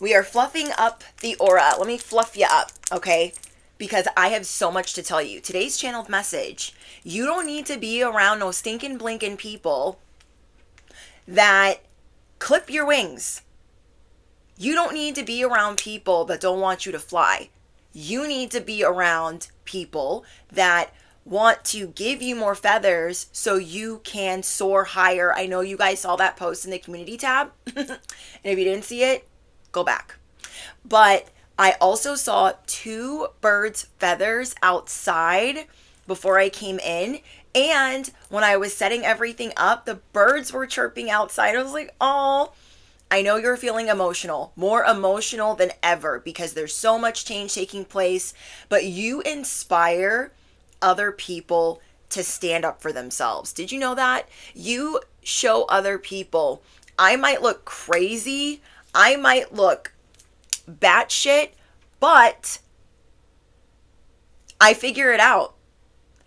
We are fluffing up the aura. Let me fluff you up, okay? Because I have so much to tell you. Today's channeled message: you don't need to be around no stinking blinking people that clip your wings. You don't need to be around people that don't want you to fly. You need to be around people that want to give you more feathers so you can soar higher. I know you guys saw that post in the community tab. And if you didn't see it, go back. But I also saw 2 birds' feathers outside before I came in. And when I was setting everything up, the birds were chirping outside. I was like, oh, I know you're feeling emotional, more emotional than ever, because there's so much change taking place, but you inspire other people to stand up for themselves. Did you know that? You show other people, I might look crazy, I might look batshit, but I figure it out.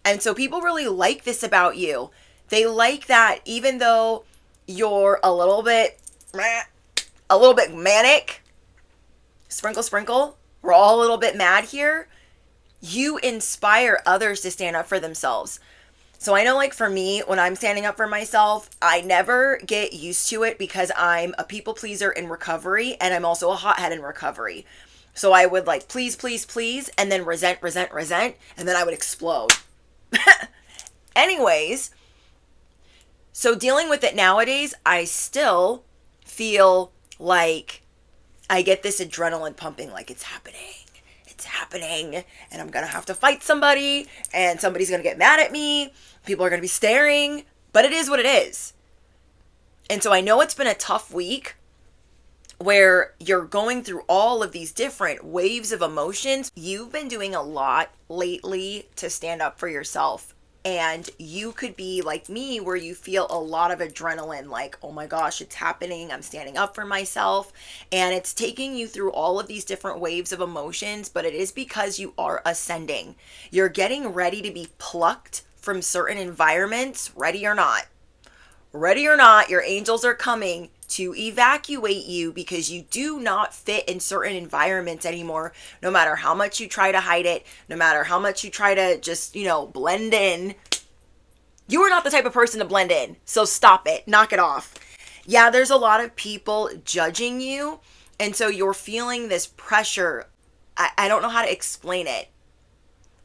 And so people really like this about you. They like that even though you're a little bit manic, sprinkle, we're all a little bit mad here, you inspire others to stand up for themselves. So I know, like, for me, when I'm standing up for myself, I never get used to it because I'm a people pleaser in recovery, and I'm also a hothead in recovery. So I would like please, and then resent, and then I would explode. Anyways, so dealing with it nowadays, I still feel like I get this adrenaline pumping, like it's happening, and I'm gonna have to fight somebody, and somebody's gonna get mad at me, people are gonna be staring, but it is what it is. And so I know it's been a tough week where you're going through all of these different waves of emotions. You've been doing a lot lately to stand up for yourself. And you could be like me, where you feel a lot of adrenaline, like, oh my gosh, it's happening, I'm standing up for myself. And it's taking you through all of these different waves of emotions, but it is because you are ascending. You're getting ready to be plucked from certain environments, ready or not. Ready or not, your angels are coming to evacuate you because you do not fit in certain environments anymore. No matter how much you try to hide it, no matter how much you try to just, blend in, you are not the type of person to blend in. So stop it, knock it off. Yeah, there's a lot of people judging you, and so you're feeling this pressure. I don't know how to explain it.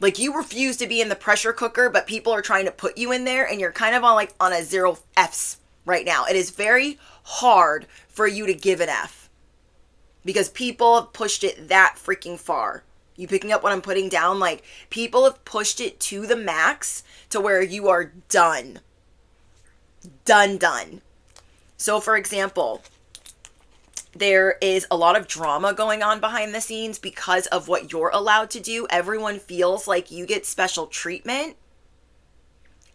Like, you refuse to be in the pressure cooker, but people are trying to put you in there, and you're kind of on a 0 Fs right now. It is very hard for you to give an F because people have pushed it that freaking far. You picking up what I'm putting down? Like, people have pushed it to the max to where you are done. Done. So, for example, there is a lot of drama going on behind the scenes because of what you're allowed to do. Everyone feels like you get special treatment.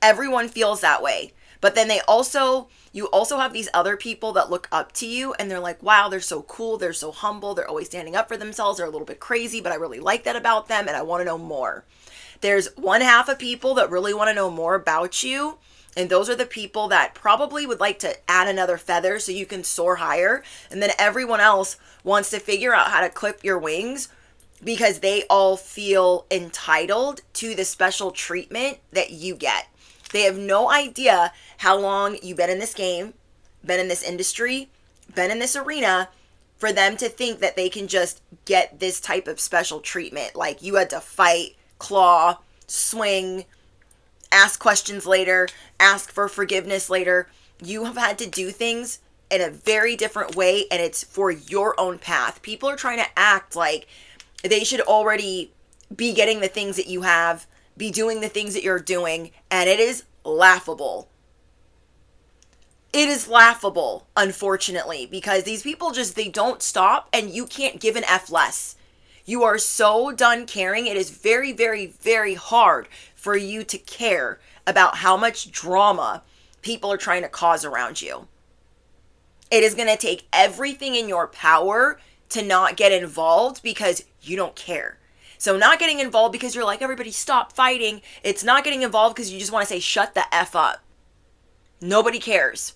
Everyone feels that way. But then you also have these other people that look up to you, and they're like, wow, they're so cool, they're so humble, they're always standing up for themselves, they're a little bit crazy, but I really like that about them, and I want to know more. There's one half of people that really want to know more about you, and those are the people that probably would like to add another feather so you can soar higher, and then everyone else wants to figure out how to clip your wings because they all feel entitled to the special treatment that you get. They have no idea how long you've been in this game, been in this industry, been in this arena, for them to think that they can just get this type of special treatment. Like, you had to fight, claw, swing, ask questions later, ask for forgiveness later. You have had to do things in a very different way, and it's for your own path. People are trying to act like they should already be getting the things that you have, be doing the things that you're doing, and it is laughable. It is laughable, unfortunately, because these people they don't stop, and you can't give an F less. You are so done caring. It is very, very, very hard for you to care about how much drama people are trying to cause around you. It is going to take everything in your power to not get involved because you don't care. So not getting involved because you're like, everybody stop fighting. It's not getting involved because you just want to say, shut the F up. Nobody cares.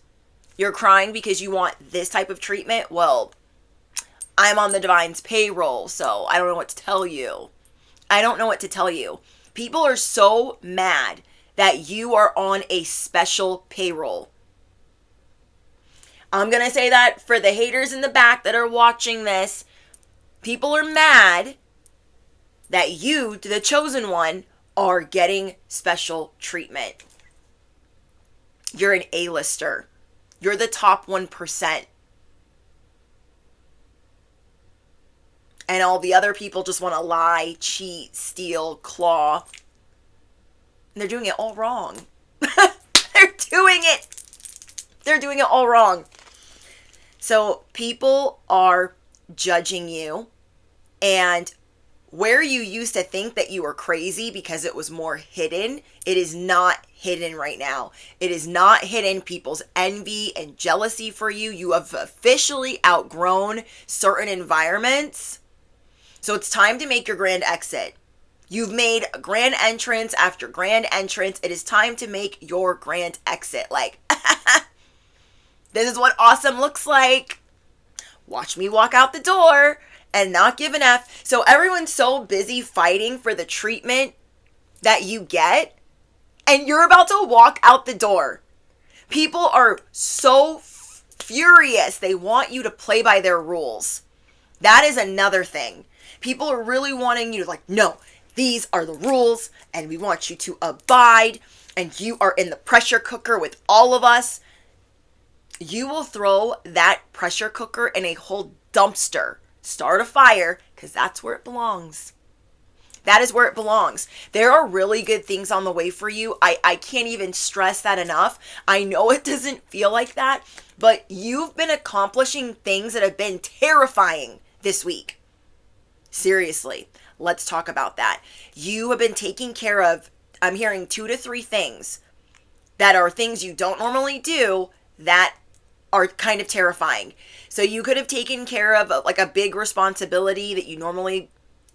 You're crying because you want this type of treatment. Well, I'm on the Divine's payroll, so I don't know what to tell you. I don't know what to tell you. People are so mad that you are on a special payroll. I'm going to say that for the haters in the back that are watching this. People are mad that you, the chosen one, are getting special treatment. You're an A-lister. You're the top 1%. And all the other people just want to lie, cheat, steal, claw. And they're doing it all wrong. They're doing it. They're doing it all wrong. So people are judging you, and where you used to think that you were crazy because it was more hidden, it is not hidden right now. It is not hidden. People's envy and jealousy for you. You have officially outgrown certain environments. So it's time to make your grand exit. You've made grand entrance after grand entrance. It is time to make your grand exit. Like, this is what awesome looks like. Watch me walk out the door and not give an F. So everyone's so busy fighting for the treatment that you get, and you're about to walk out the door. People are so furious. They want you to play by their rules. That is another thing. People are really wanting you to like, no, these are the rules, and we want you to abide, and you are in the pressure cooker with all of us. You will throw that pressure cooker in a whole dumpster. Start a fire, because that's where it belongs. That is where it belongs. There are really good things on the way for you. I can't even stress that enough. I know it doesn't feel like that, but you've been accomplishing things that have been terrifying this week. Seriously, let's talk about that. You have been taking care of, I'm hearing 2 to 3 things that are things you don't normally do that are kind of terrifying. So you could have taken care of like a big responsibility that you normally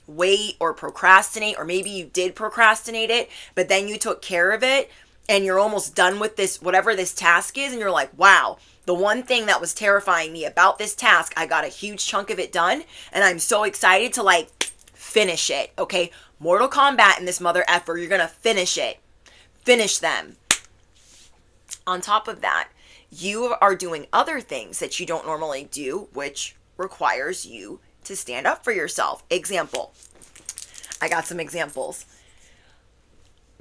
wait or procrastinate, or maybe you did procrastinate it, but then you took care of it and you're almost done with this, whatever this task is. And you're like, wow, the one thing that was terrifying me about this task, I got a huge chunk of it done. And I'm so excited to like finish it. Okay. Mortal Kombat in this mother effer. You're going to finish it. Finish them. On top of that, you are doing other things that you don't normally do, which requires you to stand up for yourself. Example. I got some examples.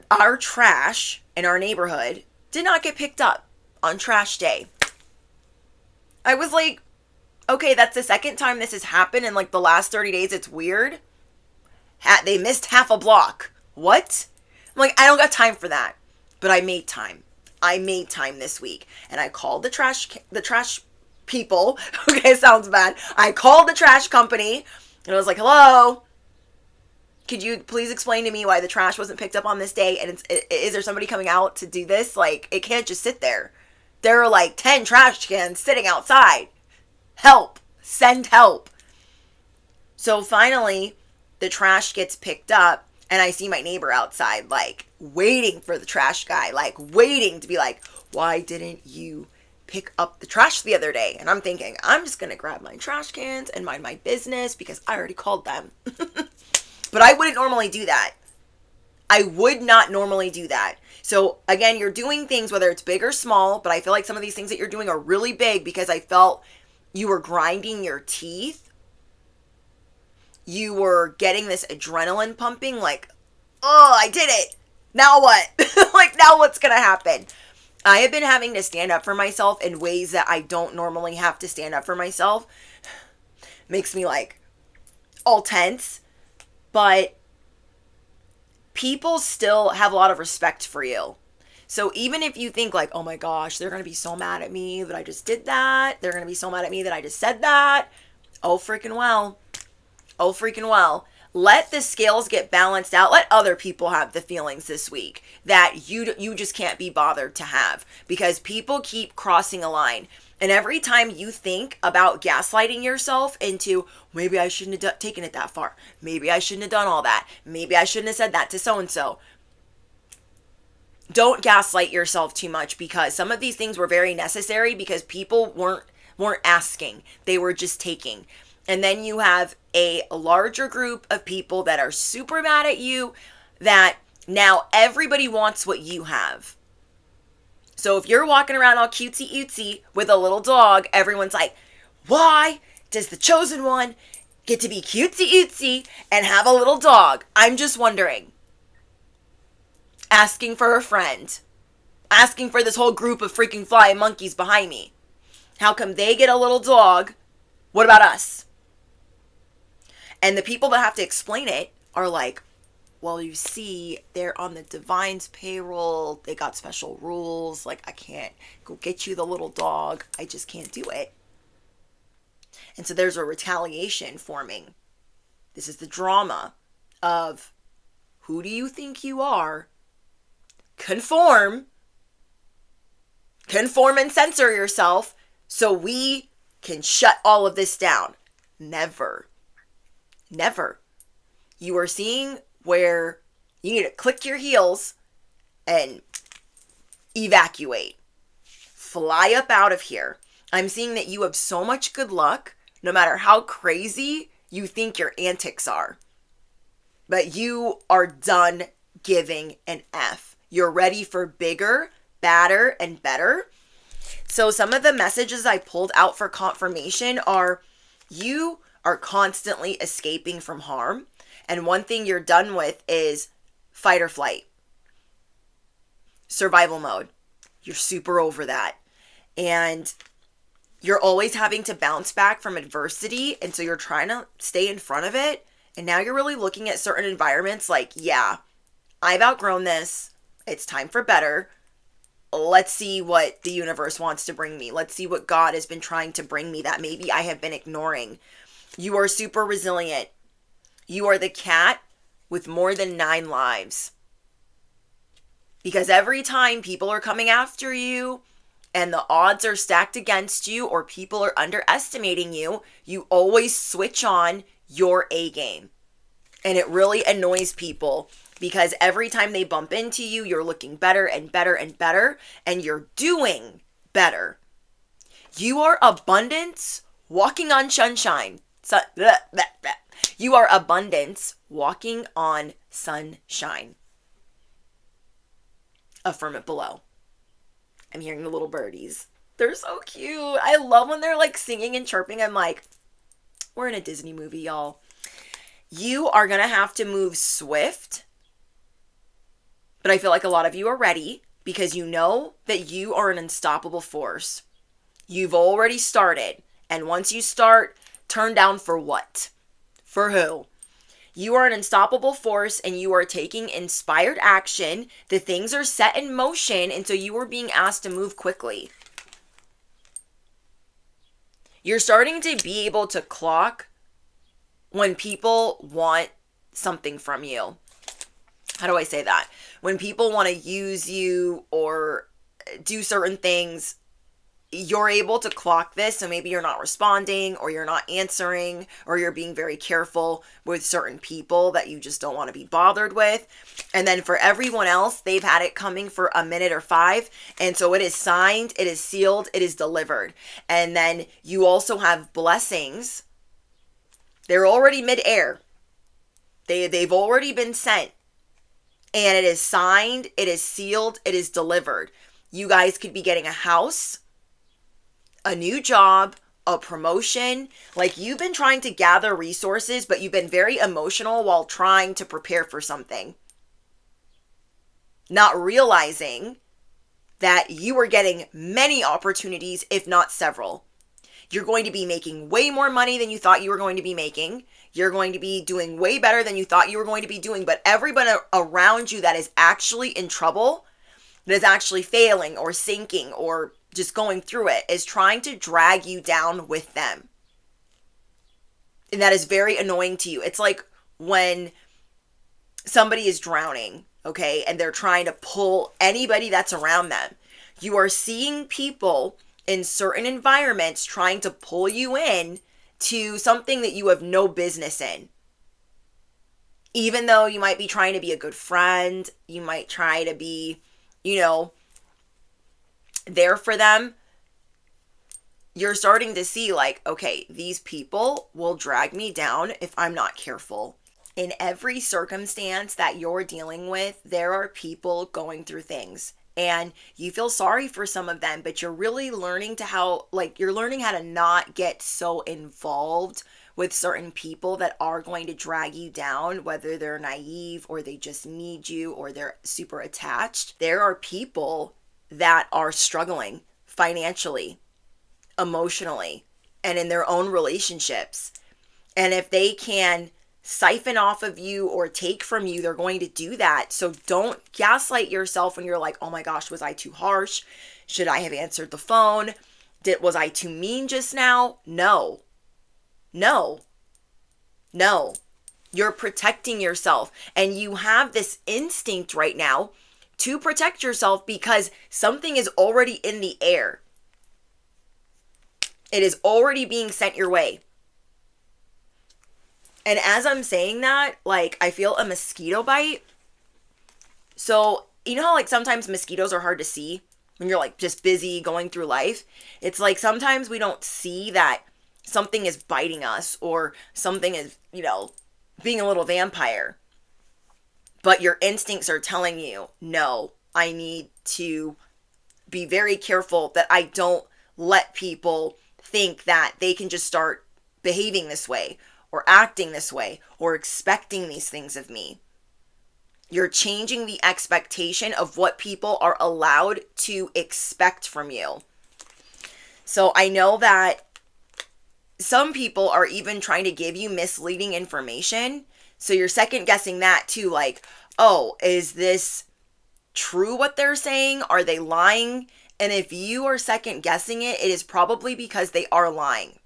Our trash in our neighborhood did not get picked up on trash day. I was like, okay, that's the second time this has happened in like the last 30 days. It's weird. They missed half a block. What? I'm like, I don't got time for that. But I made time. I made time this week, and I called the trash people. Okay, sounds bad. I called the trash company, and I was like, hello, could you please explain to me why the trash wasn't picked up on this day? And is there somebody coming out to do this? Like, it can't just sit there. There are like 10 trash cans sitting outside. Help. Send help. So finally, the trash gets picked up, and I see my neighbor outside, like, waiting for the trash guy, like, waiting to be like, why didn't you pick up the trash the other day? And I'm thinking, I'm just going to grab my trash cans and mind my business because I already called them. But I wouldn't normally do that. I would not normally do that. So, again, you're doing things, whether it's big or small, but I feel like some of these things that you're doing are really big because I felt you were grinding your teeth. You were getting this adrenaline pumping, like, oh, I did it. Now what? Like, now what's going to happen? I have been having to stand up for myself in ways that I don't normally have to stand up for myself. Makes me, like, all tense. But people still have a lot of respect for you. So even if you think, like, oh my gosh, they're going to be so mad at me that I just did that. They're going to be so mad at me that I just said that. Oh, freaking well. Oh, freaking well. Let the scales get balanced out. Let other people have the feelings this week that you just can't be bothered to have, because people keep crossing a line. And every time you think about gaslighting yourself into, maybe I shouldn't have taken it that far. Maybe I shouldn't have done all that. Maybe I shouldn't have said that to so-and-so. Don't gaslight yourself too much, because some of these things were very necessary because people weren't asking. They were just taking. And then you have a larger group of people that are super mad at you, that now everybody wants what you have. So if you're walking around all cutesy ootsy with a little dog, everyone's like, why does the chosen one get to be cutesy ootsy and have a little dog? I'm just wondering. Asking for a friend. Asking for this whole group of freaking flying monkeys behind me. How come they get a little dog? What about us? And the people that have to explain it are like, well, you see, they're on the divine's payroll. They got special rules. Like, I can't go get you the little dog. I just can't do it. And so there's a retaliation forming. This is the drama of, who do you think you are? Conform and censor yourself so we can shut all of this down. Never. You are seeing where you need to click your heels and evacuate. Fly up out of here. I'm seeing that you have so much good luck, no matter how crazy you think your antics are. But you are done giving an F. You're ready for bigger, badder, and better. So some of the messages I pulled out for confirmation are, you are constantly escaping from harm. And one thing you're done with is fight or flight. Survival mode. You're super over that. And you're always having to bounce back from adversity. And so you're trying to stay in front of it. And now you're really looking at certain environments like, yeah, I've outgrown this. It's time for better. Let's see what the universe wants to bring me. Let's see what God has been trying to bring me that maybe I have been ignoring. You are super resilient. You are the cat with more than 9 lives. Because every time people are coming after you and the odds are stacked against you or people are underestimating you, you always switch on your A game. And it really annoys people because every time they bump into you, you're looking better and better and better, and you're doing better. You are abundance walking on sunshine. You are abundance walking on sunshine. Affirm it below. I'm hearing the little birdies. They're so cute. I love when they're like singing and chirping. I'm like, we're in a Disney movie, y'all. You are going to have to move swift. But I feel like a lot of you are ready because you know that you are an unstoppable force. You've already started. And once you start, turn down for what? For who? You are an unstoppable force and you are taking inspired action. The things are set in motion, and so you are being asked to move quickly. You're starting to be able to clock when people want something from you. How do I say that? When people want to use you or do certain things, you're able to clock this. So maybe you're not responding or you're not answering or you're being very careful with certain people that you just don't want to be bothered with. And then for everyone else, they've had it coming for a minute or 5. And so it is signed, it is sealed, it is delivered. And then you also have blessings. They're already midair. They've already been sent. And it is signed, it is sealed, it is delivered. You guys could be getting a house, a new job, a promotion. Like, you've been trying to gather resources, but you've been very emotional while trying to prepare for something. Not realizing that you are getting many opportunities, if not several. You're going to be making way more money than you thought you were going to be making. You're going to be doing way better than you thought you were going to be doing. But everybody around you that is actually in trouble, that is actually failing or sinking or just going through it, is trying to drag you down with them. And that is very annoying to you. It's like when somebody is drowning, okay, and they're trying to pull anybody that's around them. You are seeing people in certain environments trying to pull you in to something that you have no business in. Even though you might be trying to be a good friend, you might try to be, there for them. you're starting to see like, okay, these people will drag me down if I'm not careful. In every circumstance that you're dealing with, there are people going through things. And you feel sorry for some of them, but you're really learning to you're learning how to not get so involved with certain people that are going to drag you down, whether they're naive or they just need you or they're super attached. There are people that are struggling financially, emotionally, and in their own relationships. And if they can siphon off of you or take from you, they're going to do that. So don't gaslight yourself when you're like, oh my gosh, was I too harsh? Should I have answered the phone? Was I too mean just now? No. No. No. You're protecting yourself. And you have this instinct right now to protect yourself because something is already in the air. It is already being sent your way. And as I'm saying that, like, I feel a mosquito bite. So, you know how, like, sometimes mosquitoes are hard to see when you're, like, just busy going through life? It's like sometimes we don't see that something is biting us or something is, being a little vampire. But your instincts are telling you, no, I need to be very careful that I don't let people think that they can just start behaving this way or acting this way, or expecting these things of me. You're changing the expectation of what people are allowed to expect from you. So I know that some people are even trying to give you misleading information. So you're second guessing that too, like, oh, is this true what they're saying? Are they lying? And if you are second guessing it, it is probably because they are lying.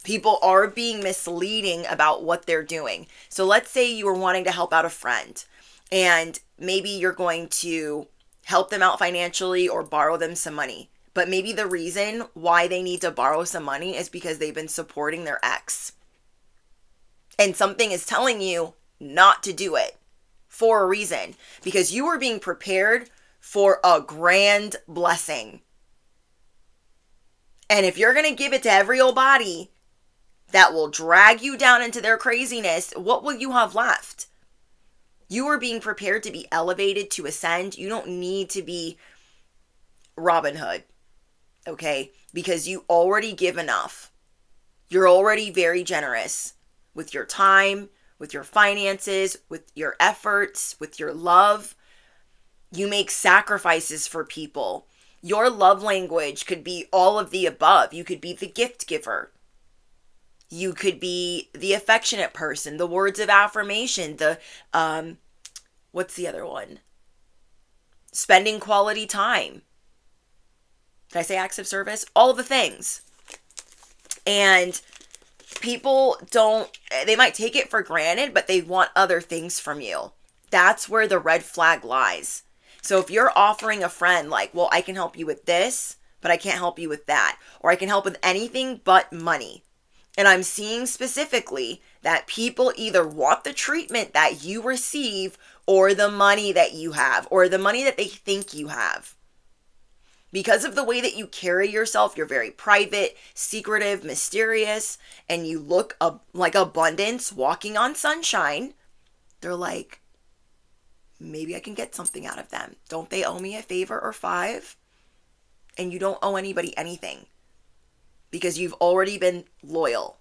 People are being misleading about what they're doing. So let's say you were wanting to help out a friend and maybe you're going to help them out financially or borrow them some money. But maybe the reason why they need to borrow some money is because they've been supporting their ex. And something is telling you not to do it for a reason. Because you are being prepared for a grand blessing. And if you're going to give it to every old body that will drag you down into their craziness, what will you have left? You are being prepared to be elevated, to ascend. You don't need to be Robin Hood, okay? Because you already give enough. You're already very generous with your time, with your finances, with your efforts, with your love. You make sacrifices for people. Your love language could be all of the above. You could be the gift giver. You could be the affectionate person, the words of affirmation, what's the other one? Spending quality time. Did I say acts of service? All the things. And people they might take it for granted, but they want other things from you. That's where the red flag lies. So if you're offering a friend like, well, I can help you with this, but I can't help you with that. Or I can help with anything but money. And I'm seeing specifically that people either want the treatment that you receive or the money that you have or the money that they think you have. Because of the way that you carry yourself, you're very private, secretive, mysterious, and you look like abundance walking on sunshine. They're like, maybe I can get something out of them. Don't they owe me a favor or 5? And you don't owe anybody anything. Because you've already been loyal,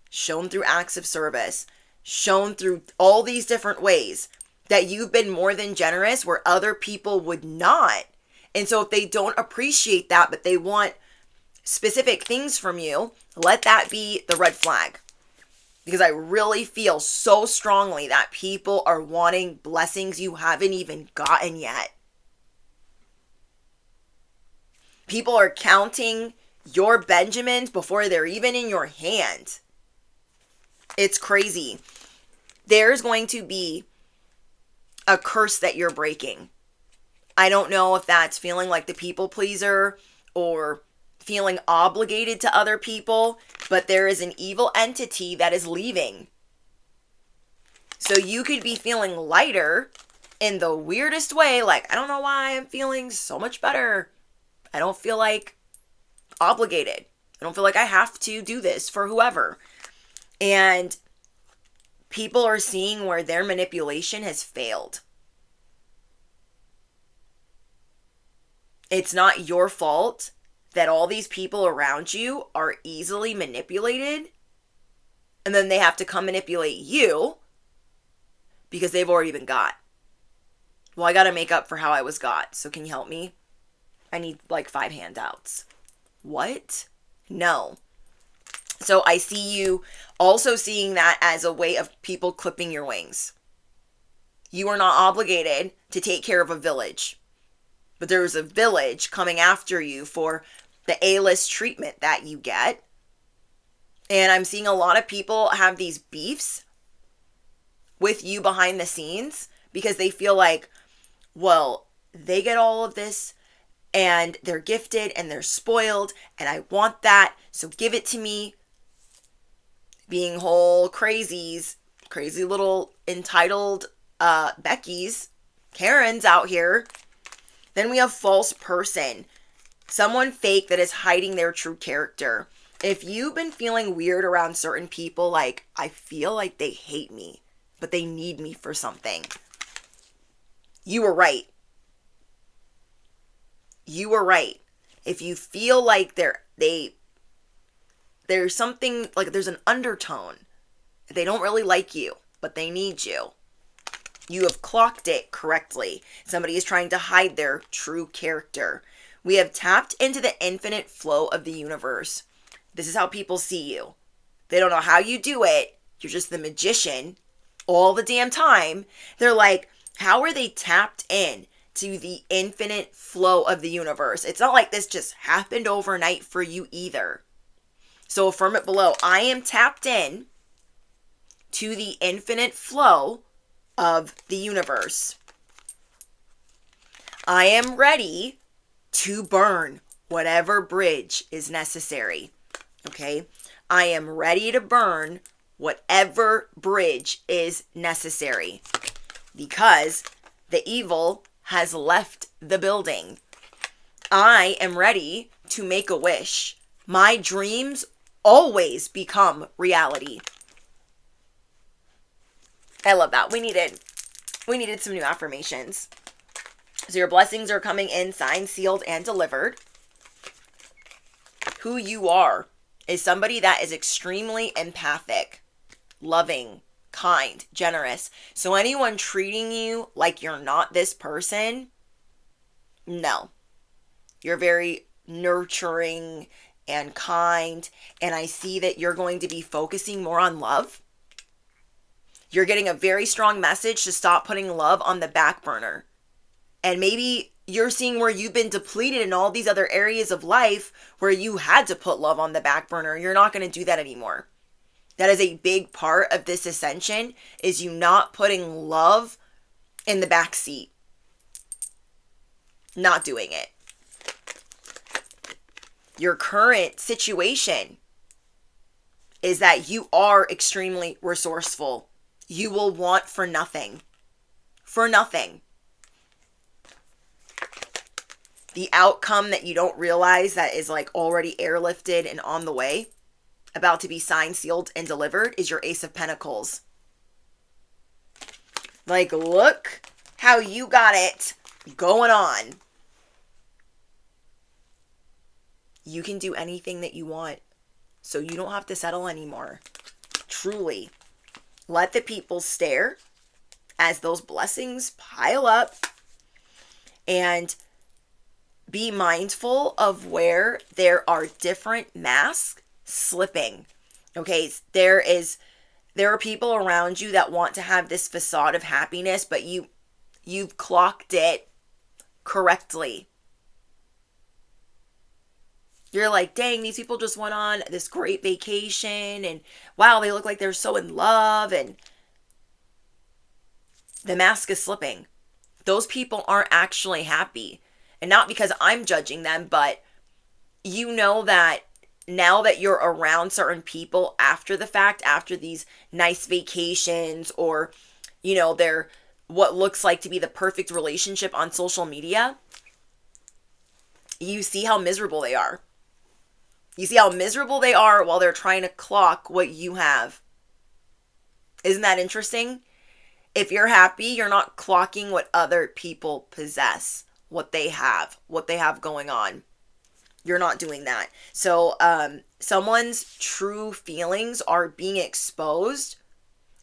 shown through acts of service, shown through all these different ways that you've been more than generous where other people would not. And so if they don't appreciate that, but they want specific things from you, let that be the red flag. Because I really feel so strongly that people are wanting blessings you haven't even gotten yet. People are counting your Benjamins before they're even in your hand. It's crazy. There's going to be a curse that you're breaking. I don't know if that's feeling like the people pleaser or feeling obligated to other people, but there is an evil entity that is leaving. So you could be feeling lighter in the weirdest way, like, I don't know why I'm feeling so much better. I don't feel like obligated. I don't feel like I have to do this for whoever. And people are seeing where their manipulation has failed. It's not your fault that all these people around you are easily manipulated, and then they have to come manipulate you because they've already been got. Well, I got to make up for how I was got, so can you help me? I need like 5 handouts. What? No. So I see you also seeing that as a way of people clipping your wings. You are not obligated to take care of a village, but there's a village coming after you for the A-list treatment that you get. And I'm seeing a lot of people have these beefs with you behind the scenes because they feel like, well, they get all of this and they're gifted and they're spoiled and I want that, so give it to me. Being whole crazies, crazy little entitled Beckys, Karens out here. Then we have false person. Someone fake that is hiding their true character. If you've been feeling weird around certain people, like, I feel like they hate me, but they need me for something. You were right. You were right. If you feel like there's something, like there's an undertone. They don't really like you, but they need you. You have clocked it correctly. Somebody is trying to hide their true character. We have tapped into the infinite flow of the universe. This is how people see you. They don't know how you do it. You're just the magician all the damn time. They're like, how are they tapped in to the infinite flow of the universe? It's not like this just happened overnight for you either. So affirm it below. I am tapped in to the infinite flow of the universe. I am ready to burn whatever bridge is necessary. Okay? I am ready to burn whatever bridge is necessary because the evil has left the building. I am ready to make a wish. My dreams always become reality. I love that. We needed some new affirmations. So your blessings are coming in, signed, sealed, and delivered. Who you are is somebody that is extremely empathic, loving, kind, generous. So anyone treating you like you're not this person, no. You're very nurturing and kind, and I see that you're going to be focusing more on love. You're getting a very strong message to stop putting love on the back burner. And maybe you're seeing where you've been depleted in all these other areas of life where you had to put love on the back burner. You're not going to do that anymore. That is a big part of this ascension, is you not putting love in the back seat. Not doing it. Your current situation is that you are extremely resourceful. You will want for nothing. For nothing. The outcome that you don't realize that is like already airlifted and on the way, about to be signed, sealed, and delivered, is your Ace of Pentacles. Like, look how you got it going on. You can do anything that you want, so you don't have to settle anymore. Truly. Let the people stare as those blessings pile up, and be mindful of where there are different masks slipping. Okay, there are people around you that want to have this facade of happiness, but you've clocked it correctly. You're like, dang, these people just went on this great vacation and wow, they look like they're so in love, and the mask is slipping. Those people aren't actually happy. And not because I'm judging them, but you know that now that you're around certain people after the fact, after these nice vacations, or, you know, they're what looks like to be the perfect relationship on social media, you see how miserable they are. You see how miserable they are while they're trying to clock what you have. Isn't that interesting? If you're happy, you're not clocking what other people possess, what they have going on. You're not doing that. So someone's true feelings are being exposed.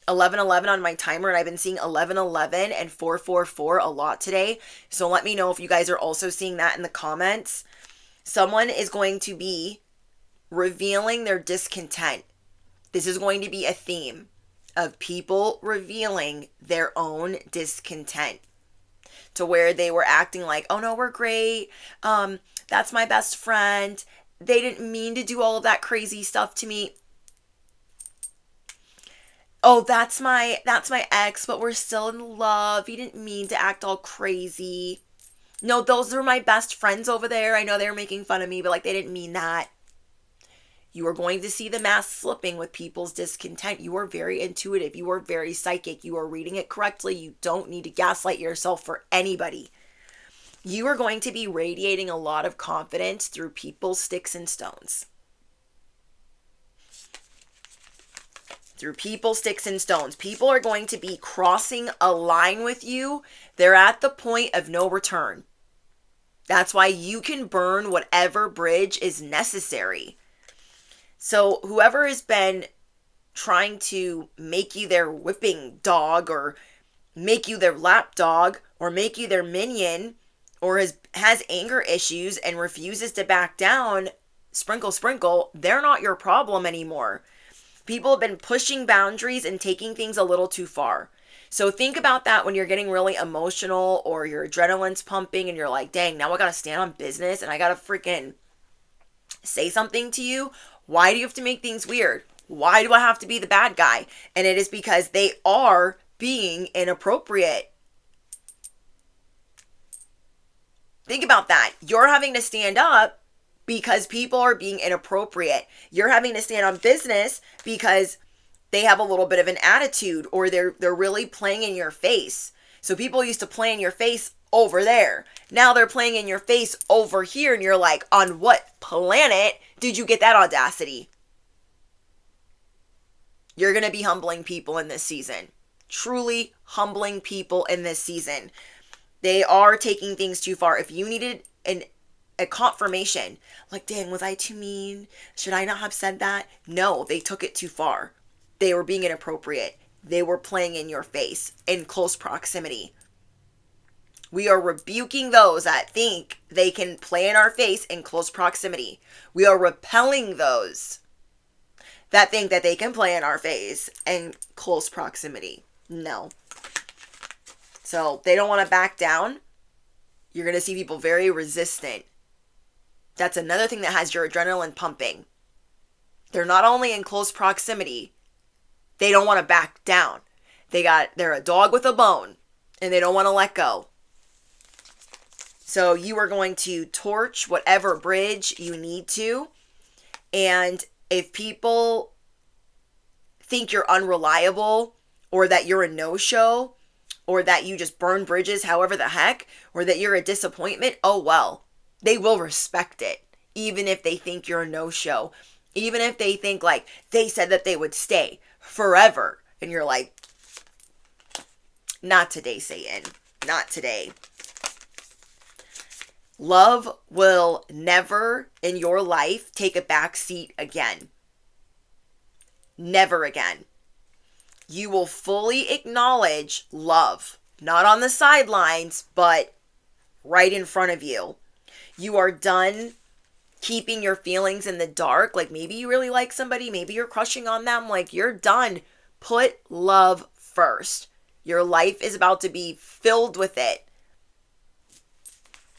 1111 on my timer, and I've been seeing 1111 and 444 a lot today. So let me know if you guys are also seeing that in the comments. Someone is going to be revealing their discontent. This is going to be a theme of people revealing their own discontent, to where they were acting like, oh no, we're great. That's my best friend. They didn't mean to do all of that crazy stuff to me. Oh, that's my ex, but we're still in love. He didn't mean to act all crazy. No, those are my best friends over there. I know they were making fun of me, but like they didn't mean that. You are going to see the mask slipping with people's discontent. You are very intuitive. You are very psychic. You are reading it correctly. You don't need to gaslight yourself for anybody. You are going to be radiating a lot of confidence through people's sticks and stones. Through people, sticks, and stones. People are going to be crossing a line with you. They're at the point of no return. That's why you can burn whatever bridge is necessary. So whoever has been trying to make you their whipping dog, or make you their lap dog, or make you their minion, or has anger issues and refuses to back down, sprinkle, sprinkle, they're not your problem anymore. People have been pushing boundaries and taking things a little too far. So think about that when you're getting really emotional or your adrenaline's pumping and you're like, dang, now I got to stand on business and I got to freaking say something to you. Why do you have to make things weird? Why do I have to be the bad guy? And it is because they are being inappropriate. Think about that. You're having to stand up because people are being inappropriate. You're having to stand on business because they have a little bit of an attitude, or they're really playing in your face. So people used to play in your face over there. Now they're playing in your face over here, and you're like, on what planet did you get that audacity? You're going to be humbling people in this season. Truly humbling people in this season. They are taking things too far. If you needed a confirmation, like, dang, was I too mean? Should I not have said that? No, they took it too far. They were being inappropriate. They were playing in your face in close proximity. We are rebuking those that think they can play in our face in close proximity. We are repelling those that think that they can play in our face in close proximity. No. So they don't want to back down. You're going to see people very resistant. That's another thing that has your adrenaline pumping. They're not only in close proximity, they don't want to back down. They're a dog with a bone, and they don't want to let go. So you are going to torch whatever bridge you need to. And if people think you're unreliable, or that you're a no-show, or that you just burn bridges however the heck, or that you're a disappointment, oh well. They will respect it, even if they think you're a no-show. Even if they think, like, they said that they would stay forever. And you're like, not today, Satan. Not today. Love will never in your life take a back seat again. Never again. You will fully acknowledge love. Not on the sidelines, but right in front of you. You are done keeping your feelings in the dark. Like, maybe you really like somebody. Maybe you're crushing on them. Like, you're done. Put love first. Your life is about to be filled with it.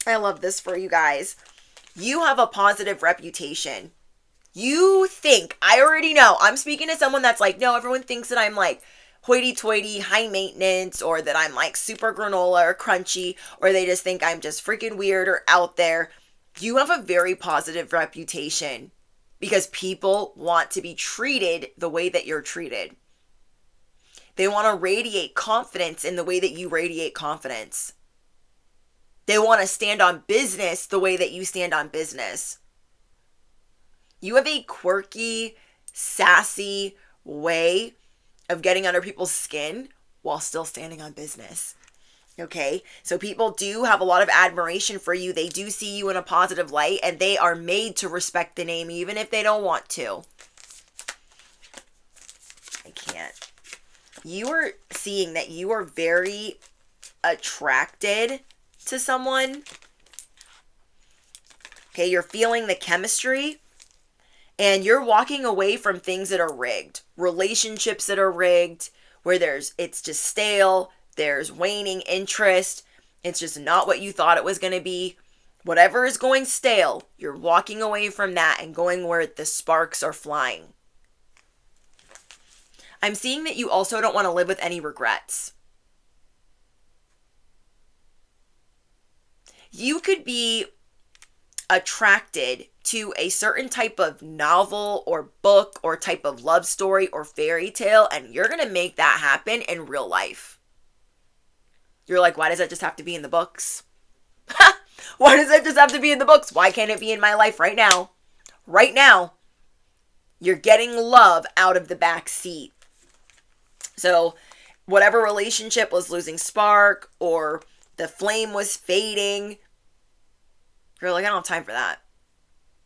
I love this for you guys. You have a positive reputation. You think, I already know. I'm speaking to someone that's like, no, everyone thinks that I'm like hoity-toity, high maintenance, or that I'm like super granola or crunchy, or they just think I'm just freaking weird or out there. You have a very positive reputation because people want to be treated the way that you're treated. They want to radiate confidence in the way that you radiate confidence. They want to stand on business the way that you stand on business. You have a quirky, sassy way of getting under people's skin while still standing on business. Okay, so people do have a lot of admiration for you. They do see you in a positive light, and they are made to respect the name even if they don't want to. I can't. You are seeing that you are very attracted to someone. Okay, you're feeling the chemistry, and you're walking away from things that are rigged. Relationships that are rigged, where it's just stale. There's waning interest. It's just not what you thought it was going to be. Whatever is going stale, you're walking away from that and going where the sparks are flying. I'm seeing that you also don't want to live with any regrets. You could be attracted to a certain type of novel or book or type of love story or fairy tale, and you're going to make that happen in real life. You're like, why does that just have to be in the books? Why does that just have to be in the books? Why can't it be in my life right now? Right now, you're getting love out of the back seat. So whatever relationship was losing spark or the flame was fading, you're like, I don't have time for that.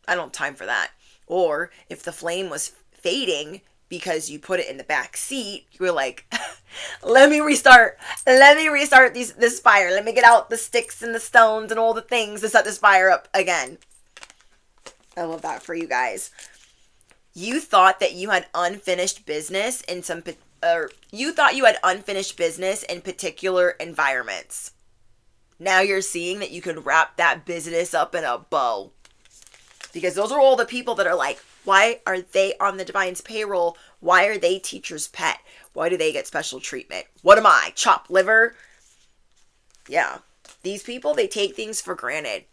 I don't have time for that. Or if the flame was fading because you put it in the back seat, you were like, let me restart this fire. Let me get out the sticks and the stones and all the things to set this fire up again. I love that for you guys. You thought that you had unfinished business in particular environments. Now you're seeing that you can wrap that business up in a bow. Because those are all the people that are like, why are they on the Divine's payroll? Why are they teacher's pet? Why do they get special treatment? What am I, chopped liver? Yeah. These people, they take things for granted.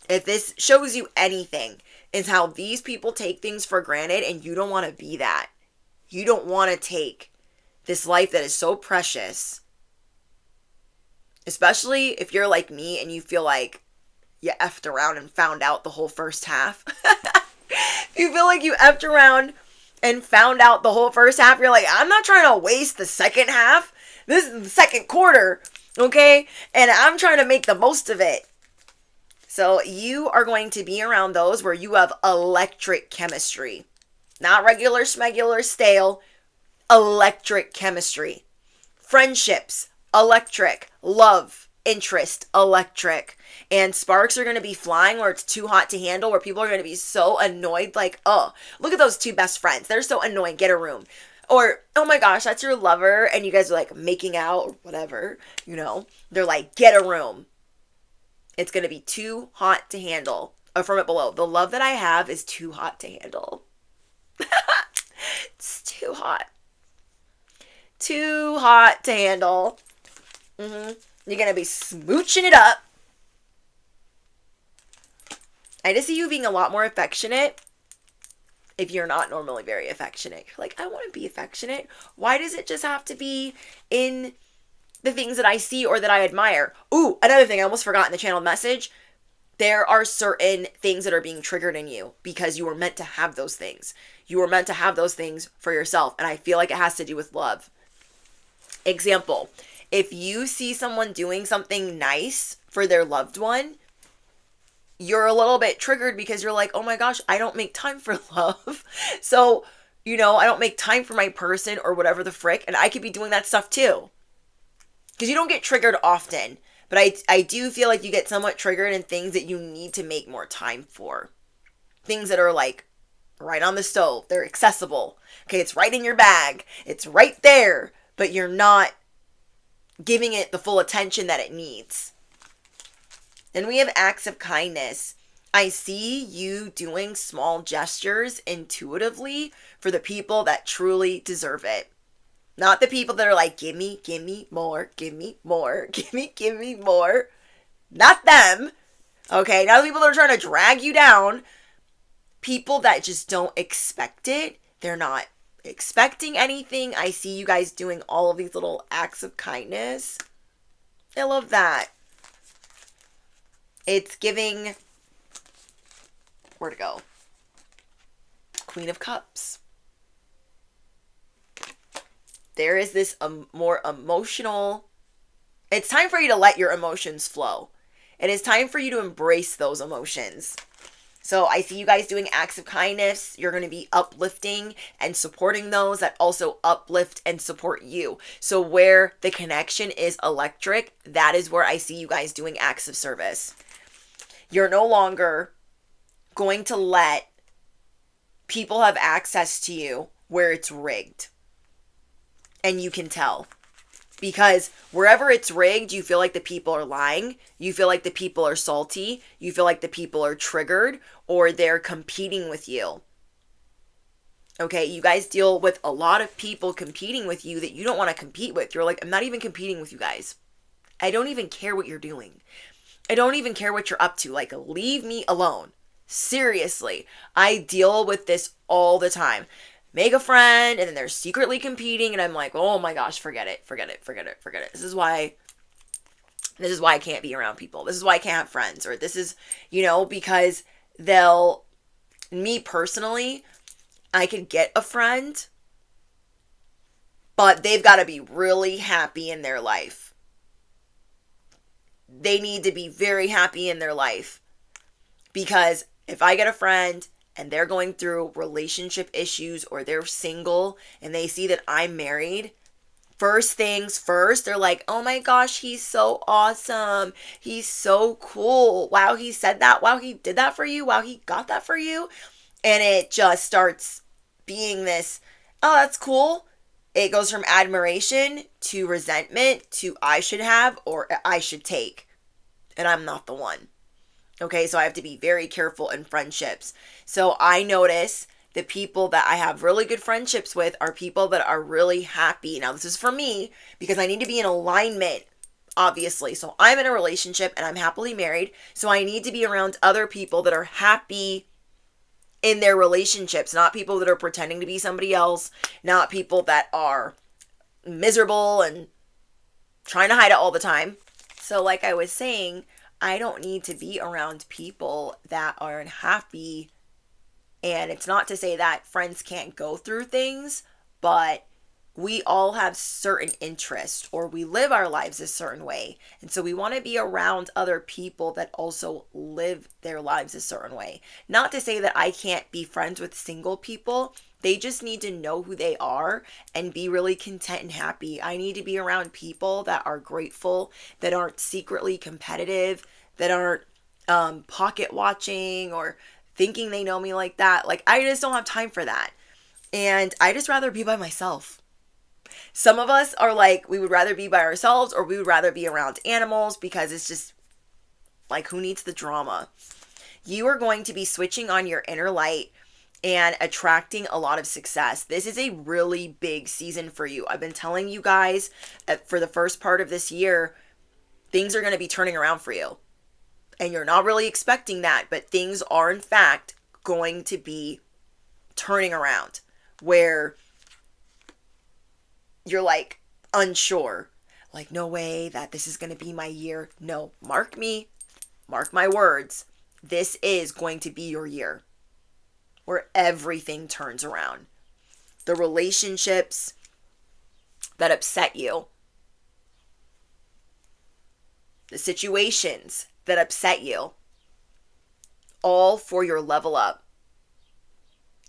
If this shows you anything, is how these people take things for granted, and you don't want to be that. You don't want to take this life that is so precious. Especially if you're like me and you feel like you effed around and found out the whole first half. You feel like you effed around and found out the whole first half. You're like, I'm not trying to waste the second half. This is the second quarter, okay? And I'm trying to make the most of it. So you are going to be around those where you have electric chemistry. Not regular, smegular, stale. Electric chemistry. Friendships, electric. Love, interest, electric. And sparks are going to be flying where it's too hot to handle, where people are going to be so annoyed, like, oh, look at those two best friends. They're so annoying. Get a room. Or, oh my gosh, that's your lover. And you guys are like making out or whatever, you know. They're like, get a room. It's going to be too hot to handle. Affirm it below. The love that I have is too hot to handle. It's too hot. Too hot to handle. You're going to be smooching it up. I just see you being a lot more affectionate if you're not normally very affectionate. You're like, I want to be affectionate. Why does it just have to be in the things that I see or that I admire? Ooh, another thing I almost forgot in the channel message. There are certain things that are being triggered in you because you were meant to have those things. You were meant to have those things for yourself. And I feel like it has to do with love. Example, if you see someone doing something nice for their loved one, you're a little bit triggered because you're like, oh my gosh, I don't make time for love. So, I don't make time for my person or whatever the frick. And I could be doing that stuff too. Because you don't get triggered often. But I do feel like you get somewhat triggered in things that you need to make more time for. Things that are like right on the stove. They're accessible. Okay, it's right in your bag. It's right there. But you're not giving it the full attention that it needs. Then we have acts of kindness. I see you doing small gestures intuitively for the people that truly deserve it. Not the people that are like, give me more, give me more, give me more. Not them. Okay, not the people that are trying to drag you down. People that just don't expect it. They're not expecting anything. I see you guys doing all of these little acts of kindness. I love that. It's giving, where to go? Queen of Cups. There is this more emotional. It's time for you to let your emotions flow. It is time for you to embrace those emotions. So I see you guys doing acts of kindness. You're going to be uplifting and supporting those that also uplift and support you. So where the connection is electric, that is where I see you guys doing acts of service. You're no longer going to let people have access to you where it's rigged. And you can tell. Because wherever it's rigged, you feel like the people are lying. You feel like the people are salty. You feel like the people are triggered or they're competing with you. Okay, you guys deal with a lot of people competing with you that you don't want to compete with. You're like, I'm not even competing with you guys. I don't even care what you're doing. I don't even care what you're up to. Like, leave me alone. Seriously, I deal with this all the time. Make a friend, and then they're secretly competing, and I'm like, oh my gosh, forget it. This is why I can't be around people. This is why I can't have friends. Or this is, because me personally, I could get a friend, but they've got to be really happy in their life. They need to be very happy in their life. Because if I get a friend and they're going through relationship issues or they're single and they see that I'm married, first things first, they're like, oh my gosh, he's so awesome. He's so cool. Wow, he said that. Wow, he did that for you. Wow, he got that for you. And it just starts being this, oh, that's cool. It goes from admiration to resentment to I should have or I should take. And I'm not the one. Okay, so I have to be very careful in friendships. So I notice the people that I have really good friendships with are people that are really happy. Now, this is for me because I need to be in alignment, obviously. So I'm in a relationship and I'm happily married. So I need to be around other people that are happy in their relationships, not people that are pretending to be somebody else, not people that are miserable and trying to hide it all the time. So like I was saying, I don't need to be around people that are unhappy. And it's not to say that friends can't go through things, but we all have certain interests or we live our lives a certain way. And so we want to be around other people that also live their lives a certain way. Not to say that I can't be friends with single people. They just need to know who they are and be really content and happy. I need to be around people that are grateful, that aren't secretly competitive, that aren't pocket watching or thinking they know me like that. Like, I just don't have time for that. And I just rather be by myself. Some of us are like, we would rather be by ourselves or we would rather be around animals because it's just like, who needs the drama? You are going to be switching on your inner light and attracting a lot of success. This is a really big season for you. I've been telling you guys for the first part of this year, things are going to be turning around for you. And you're not really expecting that, but things are in fact going to be turning around where you're like unsure. Like, no way that this is going to be my year. No, mark my words. This is going to be your year where everything turns around. The relationships that upset you, the situations that upset you, all for your level up.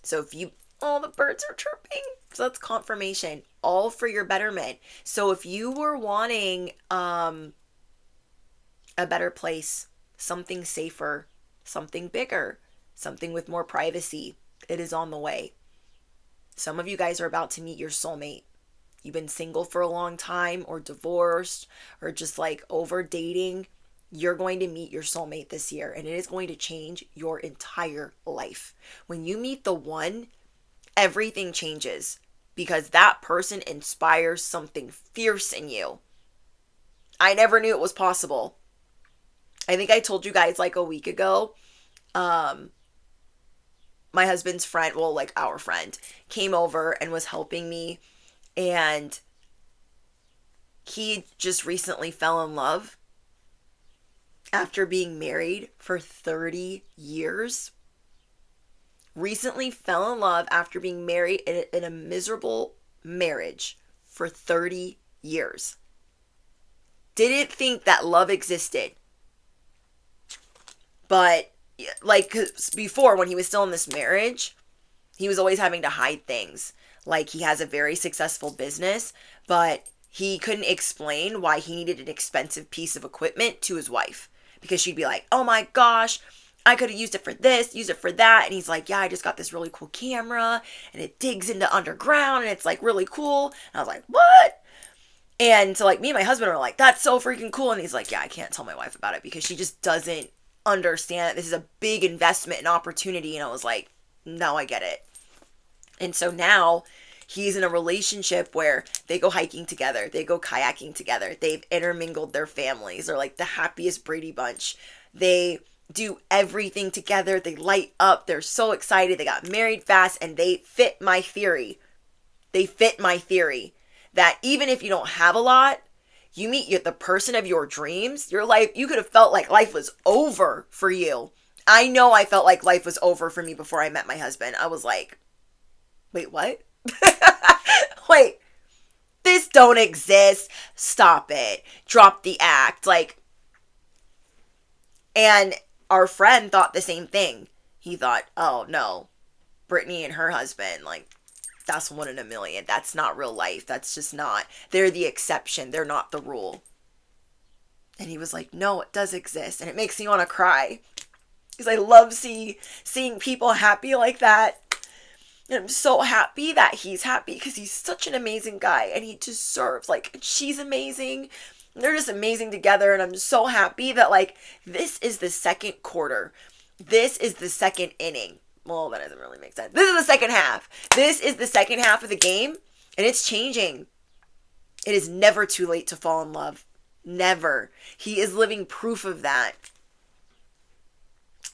So if you, oh, the birds are chirping. So that's confirmation, all for your betterment. So if you were wanting a better place, something safer, something bigger, something with more privacy, it is on the way. Some of you guys are about to meet your soulmate. You've been single for a long time or divorced or just like over dating. You're going to meet your soulmate this year and it is going to change your entire life. When you meet the one, everything changes because that person inspires something fierce in you. I never knew it was possible. I think I told you guys like a week ago, my husband's friend, well, like our friend, came over and was helping me, and he just recently fell in love after being married for 30 years. recently fell in love after being married in a miserable marriage for 30 years. Didn't think that love existed. But, like, 'cause before, when he was still in this marriage, he was always having to hide things. Like, he has a very successful business, but he couldn't explain why he needed an expensive piece of equipment to his wife. Because she'd be like, oh my gosh, I could have used it for this, used it for that. And he's like, yeah, I just got this really cool camera and it digs into underground and it's like really cool. And I was like, what? And so like me and my husband are like, that's so freaking cool. And he's like, yeah, I can't tell my wife about it because she just doesn't understand that this is a big investment and opportunity. And I was like, no, I get it. And so now he's in a relationship where they go hiking together. They go kayaking together. They've intermingled their families. They're like the happiest Brady Bunch. They do everything together. They light up. They're so excited. They got married fast and they fit my theory. They fit my theory that even if you don't have a lot, you meet the person of your dreams, your life, you could have felt like life was over for you. I know I felt like life was over for me before I met my husband. I was like, wait, what? Wait, this don't exist. Stop it. Drop the act. Like, and our friend thought the same thing. He thought, oh no, Brittany and her husband, like, that's 1 in a million. That's not real life. That's just not. They're the exception. They're not the rule. And he was like, no, it does exist. And it makes me want to cry. Because I love seeing people happy like that. And I'm so happy that he's happy because he's such an amazing guy. And he deserves, like, she's amazing. They're just amazing together. And I'm so happy that, like, this is the second quarter. This is the second inning. Well, that doesn't really make sense. This is the second half. This is the second half of the game, and it's changing. It is never too late to fall in love. Never. He is living proof of that.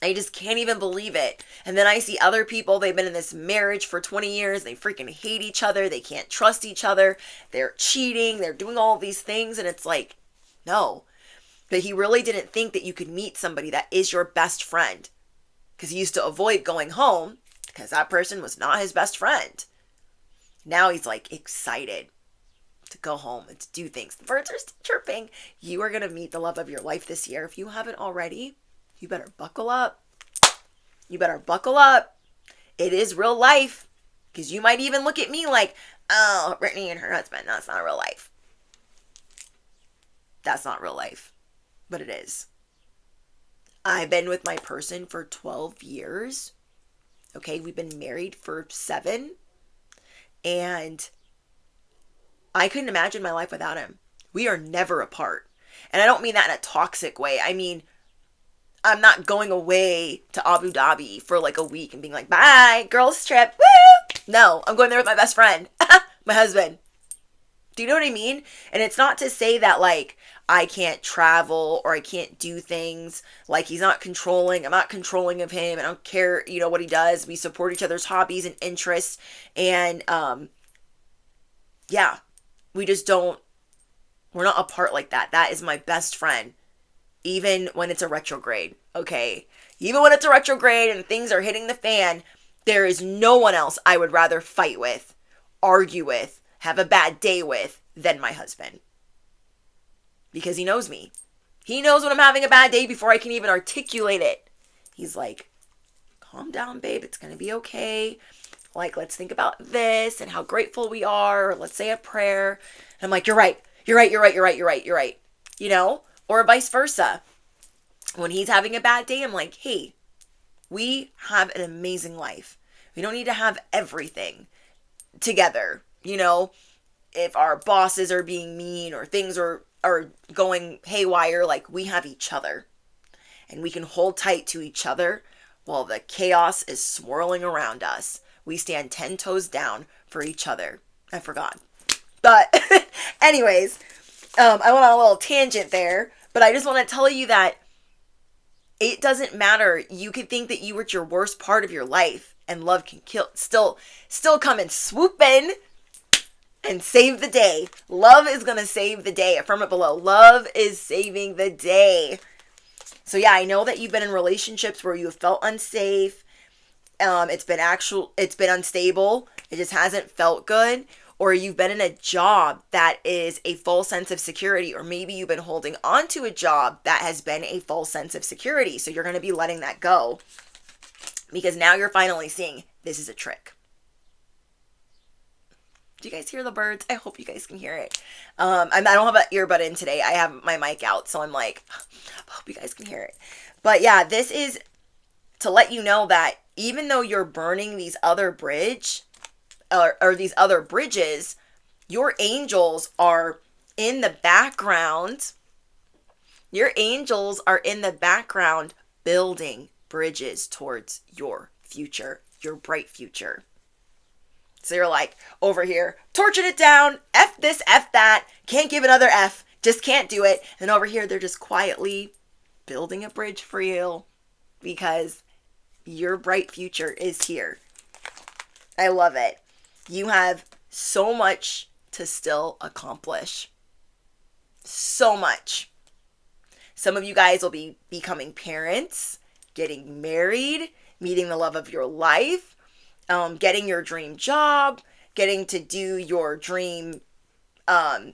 I just can't even believe it. And then I see other people, they've been in this marriage for 20 years. They freaking hate each other. They can't trust each other. They're cheating. They're doing all these things, and it's like, no. But he really didn't think that you could meet somebody that is your best friend. Because he used to avoid going home because that person was not his best friend. Now he's like excited to go home and to do things. The birds are still chirping. You are going to meet the love of your life this year. If you haven't already, you better buckle up. You better buckle up. It is real life. Because you might even look at me like, oh, Brittany and her husband, that's not real life. That's not real life. But it is. I've been with my person for 12 years. Okay, we've been married for 7. And I couldn't imagine my life without him. We are never apart. And I don't mean that in a toxic way. I mean, I'm not going away to Abu Dhabi for like a week and being like, bye, girls trip, woo! No, I'm going there with my best friend, my husband. Do you know what I mean? And it's not to say that like I can't travel or I can't do things. Like he's not controlling. I'm not controlling of him. I don't care, what he does. We support each other's hobbies and interests. And yeah, we just don't, we're not apart like that. That is my best friend. Even when it's a retrograde, okay? Even when it's a retrograde and things are hitting the fan, there is no one else I would rather fight with, argue with, have a bad day with than my husband. Because he knows me. He knows when I'm having a bad day before I can even articulate it. He's like, calm down, babe. It's going to be okay. Like, let's think about this and how grateful we are. Or let's say a prayer. And I'm like, you're right. You're right. You're right. You're right. You're right. You're right. Or vice versa. When he's having a bad day, I'm like, hey, we have an amazing life. We don't need to have everything together. If our bosses are being mean or things are going haywire, like we have each other. And we can hold tight to each other while the chaos is swirling around us. We stand 10 toes down for each other. I forgot. But anyways, I went on a little tangent there. But I just want to tell you that it doesn't matter. You could think that you were at your worst part of your life and love can still come and swoop in and save the day. Love is going to save the day. Affirm it below. Love is saving the day. So yeah, I know that you've been in relationships where you have felt unsafe. It's been unstable. It just hasn't felt good. Or you've been in a job that is a false sense of security, or maybe you've been holding on to a job that has been a false sense of security. So you're going to be letting that go because now you're finally seeing this is a trick. Do you guys hear the birds? I hope you guys can hear it. I don't have an earbud in today. I have my mic out, so I'm like, I hope you guys can hear it. But yeah, this is to let you know that even though you're burning these other bridges, your angels are in the background. Your angels are in the background building bridges towards your future, your bright future. So you're like, over here, torching it down, F this, F that, can't give another F, just can't do it. And over here, they're just quietly building a bridge for you because your bright future is here. I love it. You have so much to still accomplish. So much. Some of you guys will be becoming parents, getting married, meeting the love of your life, getting your dream job, getting to do your dream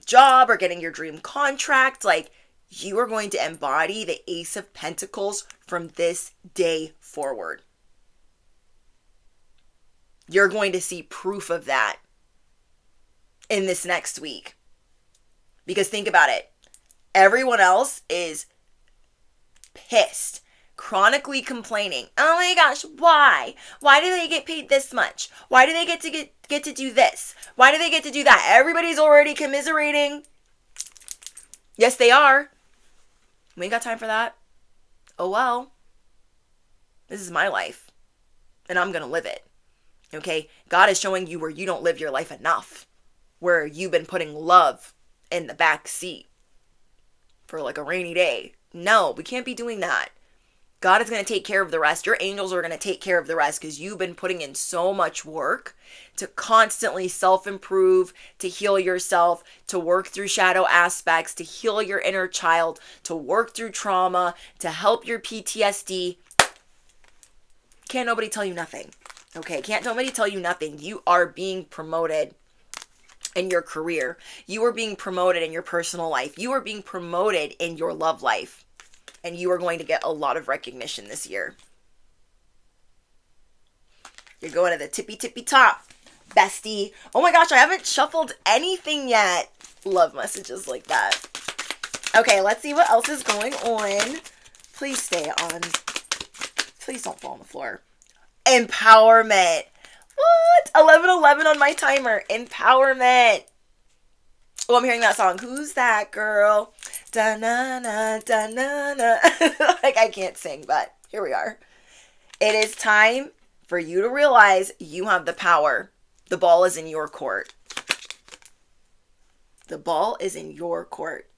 job, or getting your dream contract. Like, you are going to embody the Ace of Pentacles from this day forward. You're going to see proof of that in this next week. Because think about it. Everyone else is pissed, chronically complaining. Oh my gosh, why? Why do they get paid this much? Why do they get to do this? Why do they get to do that? Everybody's already commiserating. Yes, they are. We ain't got time for that. Oh well. This is my life. And I'm going to live it. Okay? God is showing you where you don't live your life enough. Where you've been putting love in the back seat for like a rainy day. No, we can't be doing that. God is going to take care of the rest. Your angels are going to take care of the rest because you've been putting in so much work to constantly self-improve, to heal yourself, to work through shadow aspects, to heal your inner child, to work through trauma, to help your PTSD. Can't nobody tell you nothing. Okay, can't nobody tell you nothing. You are being promoted in your career. You are being promoted in your personal life. You are being promoted in your love life. And you are going to get a lot of recognition this year. You're going to the tippy top, bestie. Oh my gosh, I haven't shuffled anything yet. Love messages like that. Okay, let's see what else is going on. Please stay on. Please don't fall on the floor. Empowerment. What? 11:11 on my timer. Empowerment. Oh, I'm hearing that song. Who's that girl? Da-na-na, da-na-na. Like, I can't sing, but here we are. It is time for you to realize you have the power. The ball is in your court. The ball is in your court.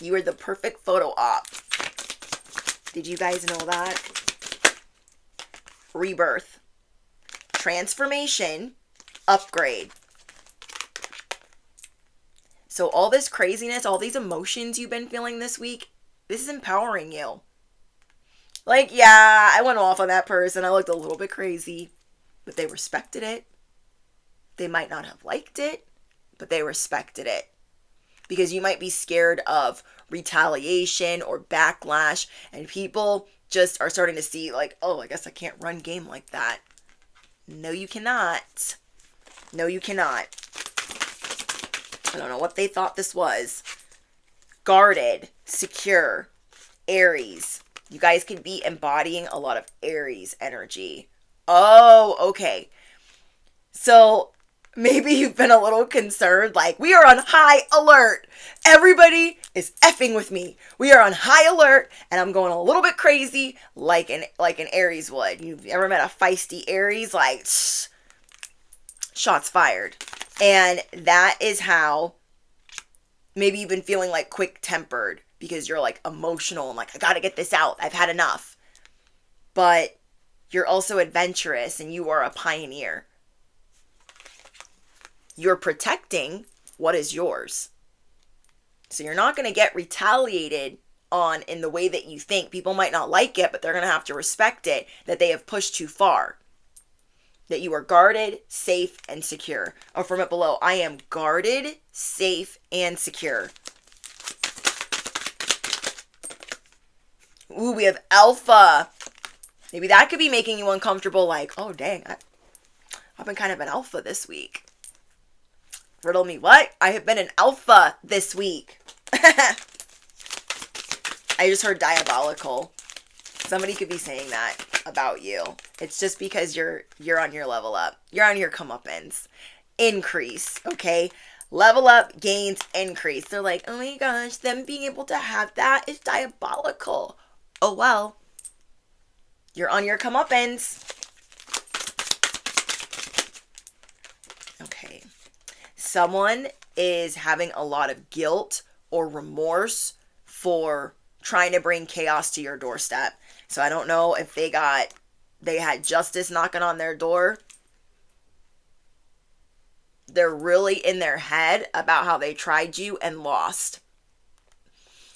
You are the perfect photo op. Did you guys know that? Rebirth. Transformation. Upgrade. So all this craziness, all these emotions you've been feeling this week, this is empowering you. Like, yeah, I went off on that person. I looked a little bit crazy, but they respected it. They might not have liked it, but they respected it. Because you might be scared of retaliation or backlash, and people just are starting to see like, oh, I guess I can't run game like that. No, you cannot. No, you cannot. I don't know what they thought this was. Guarded, secure, Aries. You guys could be embodying a lot of Aries energy. Oh, okay. So maybe you've been a little concerned, like, we are on high alert. Everybody is effing with me. We are on high alert, and I'm going a little bit crazy like an Aries would. You've ever met a feisty Aries? Like, shots fired. And that is how maybe you've been feeling like quick-tempered because you're like emotional and like, I gotta get this out. I've had enough. But you're also adventurous and you are a pioneer. You're protecting what is yours. So you're not going to get retaliated on in the way that you think. People might not like it, but they're going to have to respect it, that they have pushed too far. That you are guarded, safe, and secure. Affirm it below. I am guarded, safe, and secure. Ooh, we have alpha. Maybe that could be making you uncomfortable, like, oh, dang, I've been kind of an alpha this week. Riddle me what? I have been an alpha this week. I just heard diabolical. Somebody could be saying that about you. It's just because you're on your level up. You're on your comeuppance. Increase, okay? Level up, gains, increase. They're like, oh my gosh, them being able to have that is diabolical. Oh well. You're on your comeuppance. Okay. Someone is having a lot of guilt or remorse for trying to bring chaos to your doorstep. So I don't know if they had justice knocking on their door. They're really in their head about how they tried you and lost.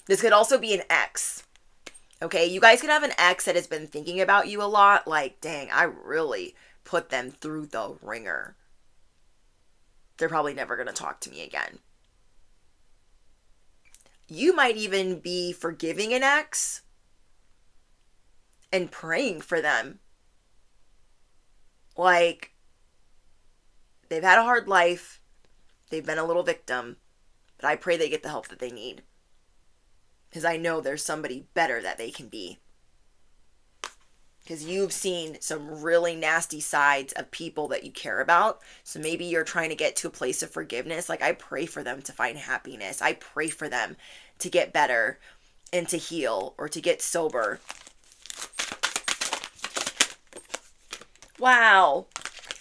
This could also be an ex. Okay, you guys could have an ex that has been thinking about you a lot. Like, dang, I really put them through the ringer. They're probably never going to talk to me again. You might even be forgiving an ex and praying for them. Like, they've had a hard life. They've been a little victim. But I pray they get the help that they need. Because I know there's somebody better that they can be. Because you've seen some really nasty sides of people that you care about. So maybe you're trying to get to a place of forgiveness. Like, I pray for them to find happiness. I pray for them to get better and to heal or to get sober. Wow.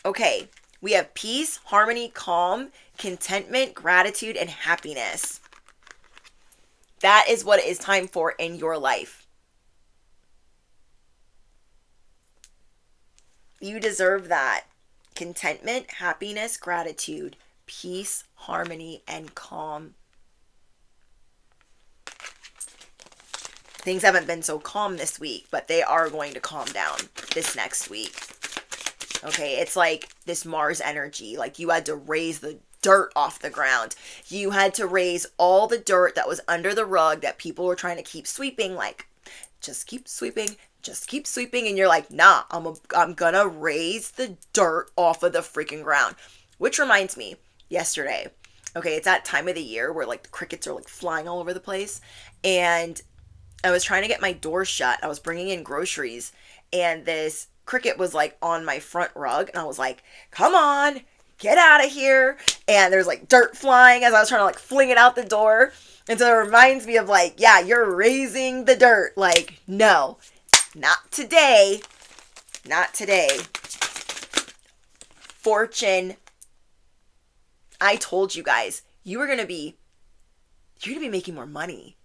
Okay. We have peace, harmony, calm, contentment, gratitude, and happiness. That is what it is time for in your life. You deserve that. Contentment, happiness, gratitude, peace, harmony, and calm. Things haven't been so calm this week, but they are going to calm down this next week. Okay, it's like this Mars energy. Like, you had to raise the dirt off the ground. You had to raise all the dirt that was under the rug that people were trying to keep sweeping. Like, just keep sweeping, just keep sweeping. And you're like, nah, I'm gonna raise the dirt off of the freaking ground. Which reminds me, yesterday, okay, it's that time of the year where like the crickets are like flying all over the place. And I was trying to get my door shut. I was bringing in groceries and this cricket was like on my front rug. And I was like, come on, get out of here. And there's like dirt flying as I was trying to like fling it out the door. And so it reminds me of like, yeah, you're raising the dirt. Like, no, not today. Not today. Fortune. I told you guys, you're going to be making more money.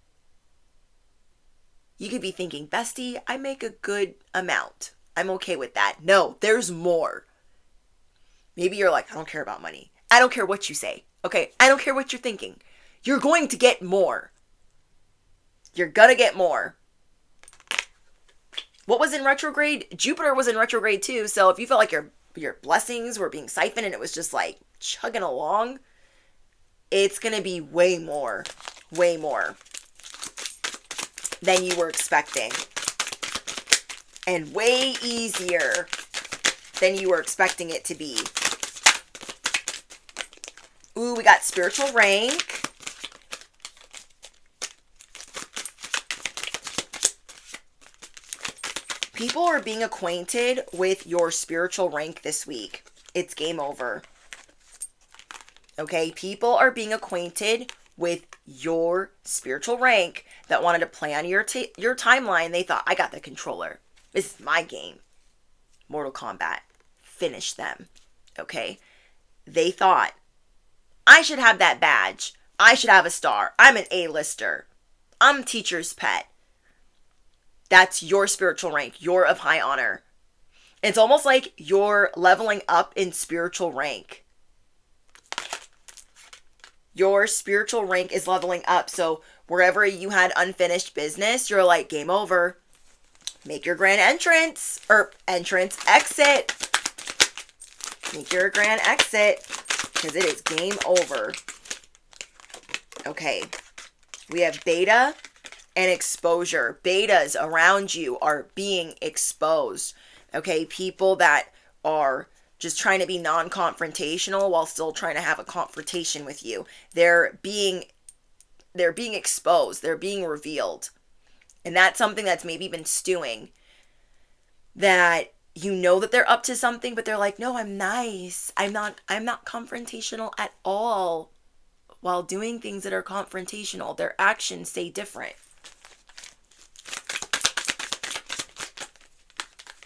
You could be thinking, bestie, I make a good amount. I'm okay with that. No, there's more. Maybe you're like, I don't care about money. I don't care what you say. Okay, I don't care what you're thinking. You're going to get more. You're gonna get more. What was in retrograde? Jupiter was in retrograde too. So if you felt like your blessings were being siphoned and it was just like chugging along, it's gonna be way more than you were expecting. And way easier than you were expecting it to be. Ooh, we got spiritual rank. People are being acquainted with your spiritual rank this week. It's game over. Okay, people are being acquainted with your spiritual rank that wanted to play on your timeline. They thought, I got the controller. This is my game. Mortal Kombat. Finish them. Okay? They thought, I should have that badge. I should have a star. I'm an A-lister. I'm teacher's pet. That's your spiritual rank. You're of high honor. It's almost like you're leveling up in spiritual rank. Your spiritual rank is leveling up. So wherever you had unfinished business, you're like, game over. Make your grand exit. Make your grand exit, because it is game over. Okay. We have beta and exposure. Betas around you are being exposed. Okay. People that are just trying to be non-confrontational while still trying to have a confrontation with you. They're being exposed. They're being revealed. And that's something that's maybe been stewing. That you know that they're up to something, but they're like, no, I'm nice. I'm not confrontational at all. While doing things that are confrontational, their actions say different.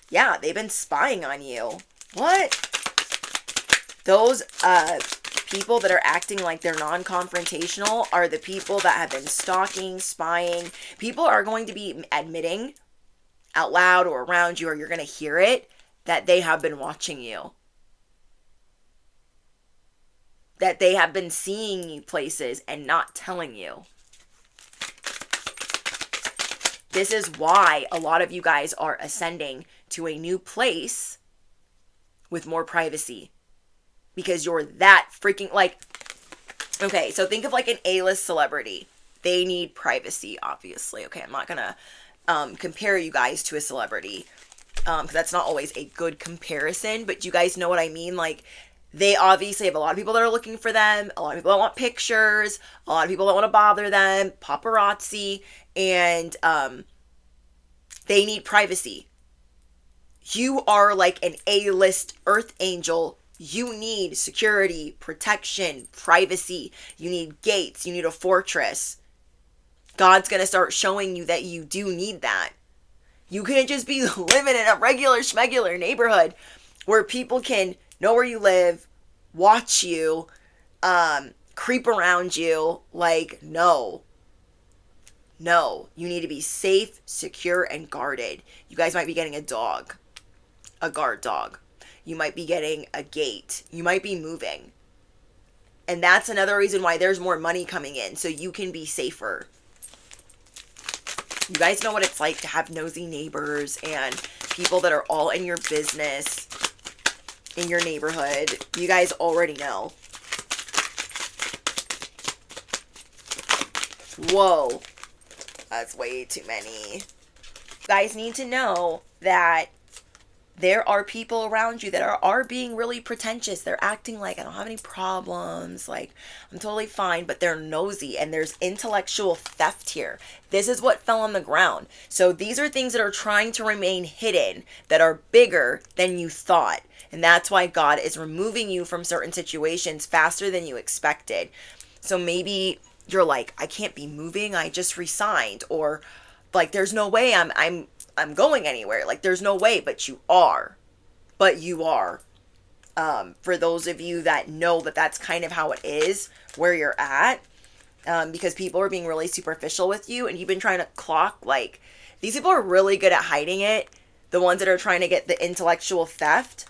Yeah, they've been spying on you. What? Those people that are acting like they're non-confrontational are the people that have been stalking, spying. People are going to be admitting out loud or around you, or you're going to hear it, that they have been watching you. That they have been seeing you places and not telling you. This is why a lot of you guys are ascending to a new place with more privacy. Because you're that freaking, like, okay, so think of like an A-list celebrity. They need privacy, obviously. Okay, I'm not going to compare you guys to a celebrity. Because that's not always a good comparison. But you guys know what I mean? Like, they obviously have a lot of people that are looking for them. A lot of people that want pictures. A lot of people that want to bother them. Paparazzi. And they need privacy. You are like an A-list earth angel. You need security, protection, privacy. You need gates. You need a fortress. God's going to start showing you that you do need that. You can't just be living in a regular schmegular neighborhood where people can know where you live, watch you, creep around you. Like, no. No. You need to be safe, secure, and guarded. You guys might be getting a dog. A guard dog. You might be getting a gate. You might be moving. And that's another reason why there's more money coming in. So you can be safer. You guys know what it's like to have nosy neighbors and people that are all in your business, in your neighborhood. You guys already know. Whoa. That's way too many. You guys need to know that there are people around you that are being really pretentious. They're acting like, I don't have any problems. Like, I'm totally fine. But they're nosy. And there's intellectual theft here. This is what fell on the ground. So these are things that are trying to remain hidden. That are bigger than you thought. And that's why God is removing you from certain situations faster than you expected. So maybe you're like, I can't be moving. I just resigned. Or like, there's no way I'm going anywhere. Like, there's no way, but you are. But you are. For those of you that know that that's kind of how it is, where you're at, because people are being really superficial with you, and you've been trying to clock, like, these people are really good at hiding it. The ones that are trying to get the intellectual theft.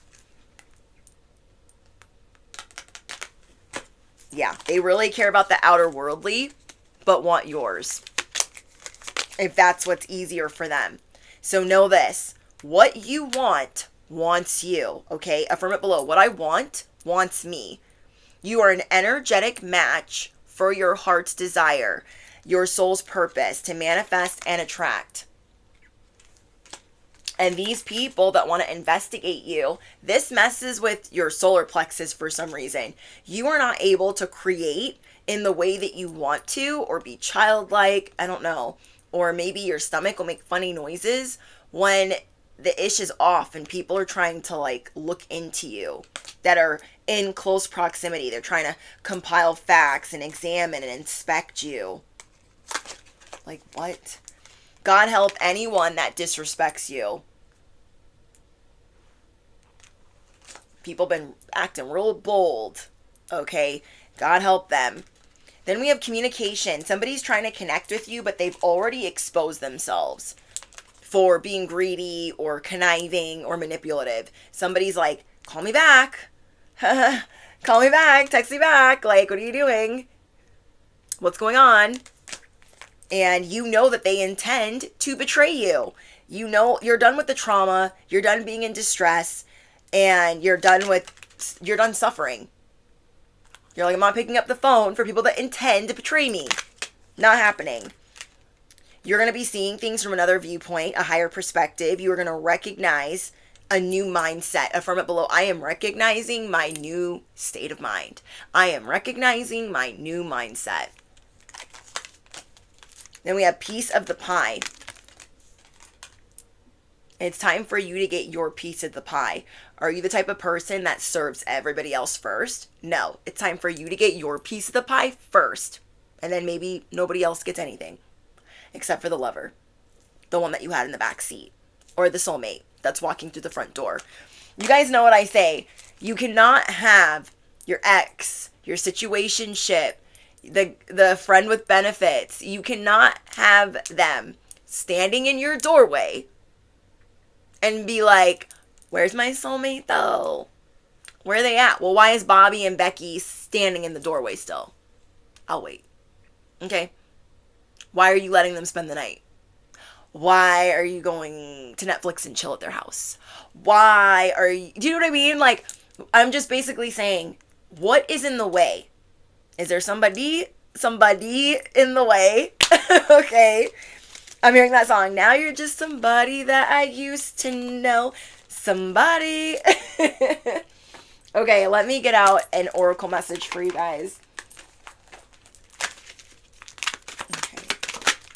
Yeah, they really care about the outer worldly, but want yours. If that's what's easier for them. So know this, what you want wants you, okay? Affirm it below. What I want wants me. You are an energetic match for your heart's desire, your soul's purpose to manifest and attract. And these people that want to investigate you, this messes with your solar plexus for some reason. You are not able to create in the way that you want to, or be childlike, I don't know. Or maybe your stomach will make funny noises when the ish is off and people are trying to like look into you that are in close proximity. They're trying to compile facts and examine and inspect you. Like, what? God help anyone that disrespects you. People been acting real bold. Okay? God help them. Then we have communication. Somebody's trying to connect with you, but they've already exposed themselves for being greedy or conniving or manipulative. Somebody's like, call me back. Call me back. Text me back. Like, what are you doing? what's going on, and you know that they intend to betray you. You know you're done with the trauma, you're done being in distress, and you're done suffering. You're like, I'm not picking up the phone for people that intend to betray me. Not happening. You're going to be seeing things from another viewpoint, a higher perspective. You are going to recognize a new mindset. Affirm it below. I am recognizing my new state of mind. I am recognizing my new mindset. Then we have piece of the pie. It's time for you to get your piece of the pie. Are you the type of person that serves everybody else first? No. It's time for you to get your piece of the pie first. And then maybe nobody else gets anything. Except for the lover. The one that you had in the back seat. Or the soulmate that's walking through the front door. You guys know what I say. You cannot have your ex, your situationship, the friend with benefits. You cannot have them standing in your doorway and be like, where's my soulmate though? Where are they at? Well, why is Bobby and Becky standing in the doorway still? I'll wait. Okay? Why are you letting them spend the night? Why are you going to Netflix and chill at their house? Why are you... Do you know what I mean? Like, I'm just basically saying, what is in the way? Is there somebody in the way? Okay. I'm hearing that song. Now you're just somebody that I used to know. Somebody. Okay, let me get out an oracle message for you guys.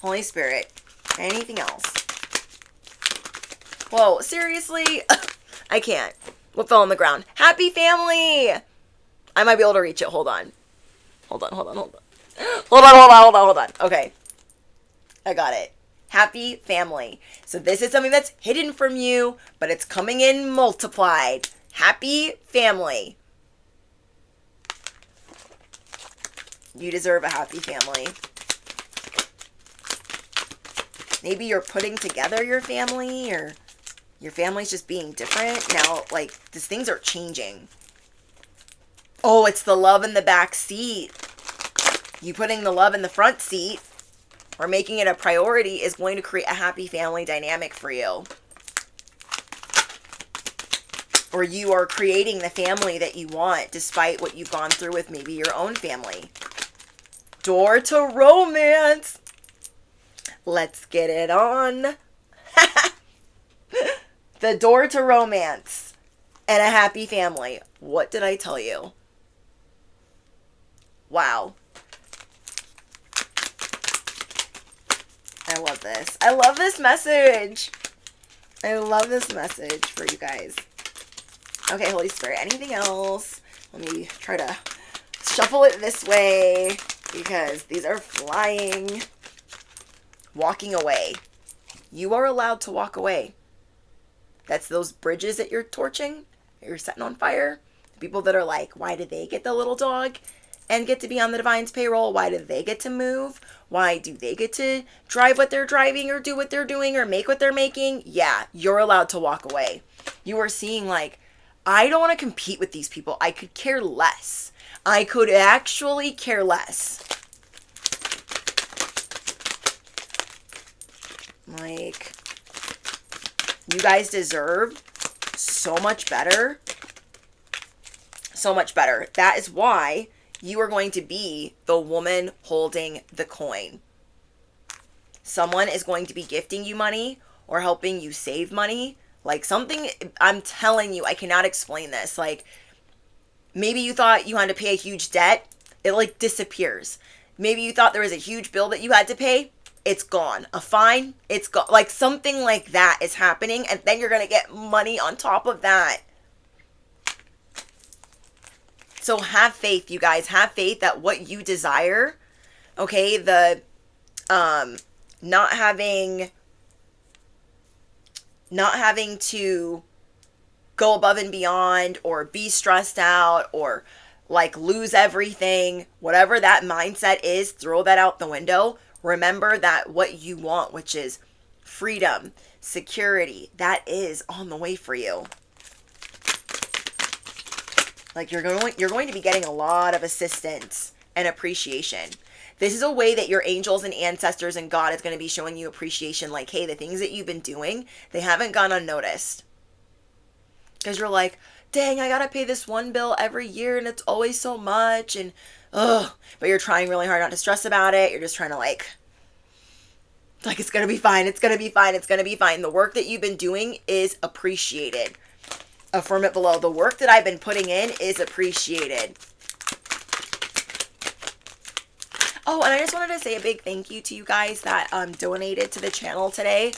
Holy Spirit. Anything else? Whoa, seriously? I can't. What fell on the ground? Happy family! I might be able to reach it. Hold on. Hold on. Okay. I got it. Happy family. So this is something that's hidden from you, but it's coming in multiplied. Happy family. You deserve a happy family. Maybe you're putting together your family, or your family's just being different. Now, like, these things are changing. Oh, it's the love in the back seat. You putting the love in the front seat, or making it a priority, is going to create a happy family dynamic for you. Or you are creating the family that you want, despite what you've gone through with maybe your own family. Door to romance. Let's get it on. The door to romance and a happy family. What did I tell you? Wow. I love this. I love this message. I love this message for you guys. Okay, Holy Spirit, anything else? Let me try to shuffle it this way because these are flying. Walking away. You are allowed to walk away. That's those bridges that you're torching, that you're setting on fire. People that are like, why did they get the little dog and get to be on the Divine's payroll? Why do they get to move? Why do they get to drive what they're driving or do what they're doing or make what they're making? Yeah, you're allowed to walk away. You are seeing like, I don't want to compete with these people. I could care less. I could actually care less. Like, you guys deserve so much better. So much better. That is why you are going to be the woman holding the coin. Someone is going to be gifting you money or helping you save money. Like something, I'm telling you, I cannot explain this. Like, maybe you thought you had to pay a huge debt. It like disappears. Maybe you thought there was a huge bill that you had to pay. It's gone. A fine, it's gone. Like something like that is happening, and then you're going to get money on top of that. So have faith, you guys. Have faith that what you desire, okay, the not having to go above and beyond or be stressed out or like lose everything, whatever that mindset is, throw that out the window. Remember that what you want, which is freedom, security, that is on the way for you. Like you're going to be getting a lot of assistance and appreciation. This is a way that your angels and ancestors and God is going to be showing you appreciation. Like, hey, the things that you've been doing, they haven't gone unnoticed. Because you're like, dang, I got to pay this one bill every year and it's always so much. And, ugh. But you're trying really hard not to stress about it. You're just trying to like, it's going to be fine. It's going to be fine. It's going to be fine. The work that you've been doing is appreciated. Affirm it below. The work that I've been putting in is appreciated. Oh, and I just wanted to say a big thank you to you guys that donated to the channel today.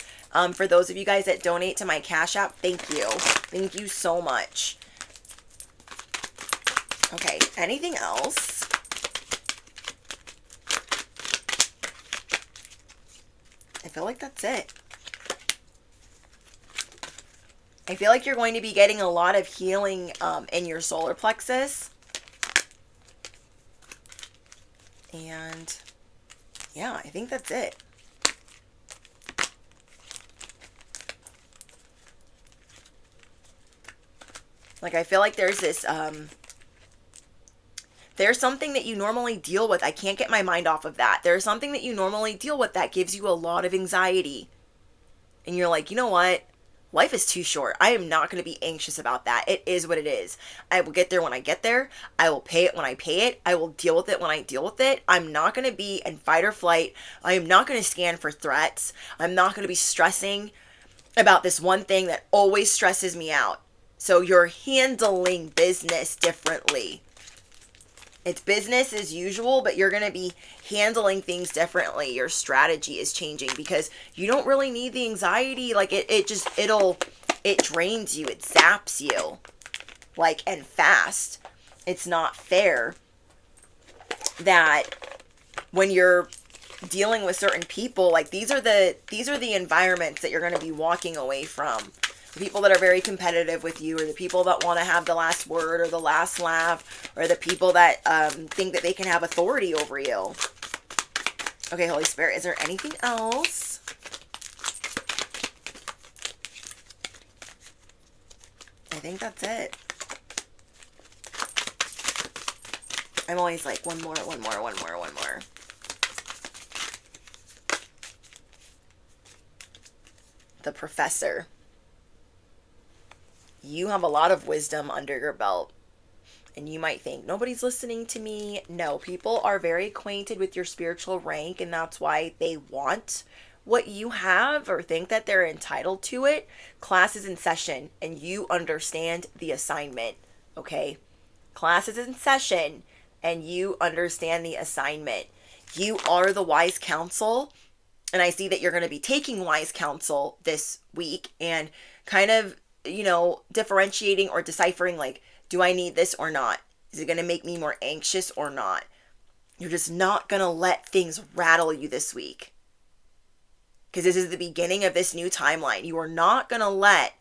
For those of you guys that donate to my Cash App, thank you. Thank you so much. Okay, anything else? I feel like that's it. I feel like you're going to be getting a lot of healing in your solar plexus. And yeah, I think that's it. Like, I feel like there's this, there's something that you normally deal with. I can't get my mind off of that. There's something that you normally deal with that gives you a lot of anxiety. And you're like, you know what? Life is too short. I am not going to be anxious about that. It is what it is. I will get there when I get there. I will pay it when I pay it. I will deal with it when I deal with it. I'm not going to be in fight or flight. I am not going to scan for threats. I'm not going to be stressing about this one thing that always stresses me out. So you're handling business differently. It's business as usual, but you're going to be handling things differently. Your strategy is changing because you don't really need the anxiety. Like it drains you. It zaps you. Like, and fast. It's not fair that when you're dealing with certain people, like these are the environments that you're going to be walking away from. The people that are very competitive with you, or the people that want to have the last word or the last laugh, or the people that think that they can have authority over you. Okay, Holy Spirit, is there anything else? I think that's it. I'm always like, one more. The Professor. You have a lot of wisdom under your belt. And you might think, nobody's listening to me. No, people are very acquainted with your spiritual rank, and that's why they want what you have or think that they're entitled to it. Class is in session, and you understand the assignment, okay? Class is in session, and you understand the assignment. You are the wise counsel, and I see that you're going to be taking wise counsel this week and kind of, differentiating or deciphering, like, do I need this or not? Is it going to make me more anxious or not? You're just not going to let things rattle you this week. Because this is the beginning of this new timeline. You are not going to let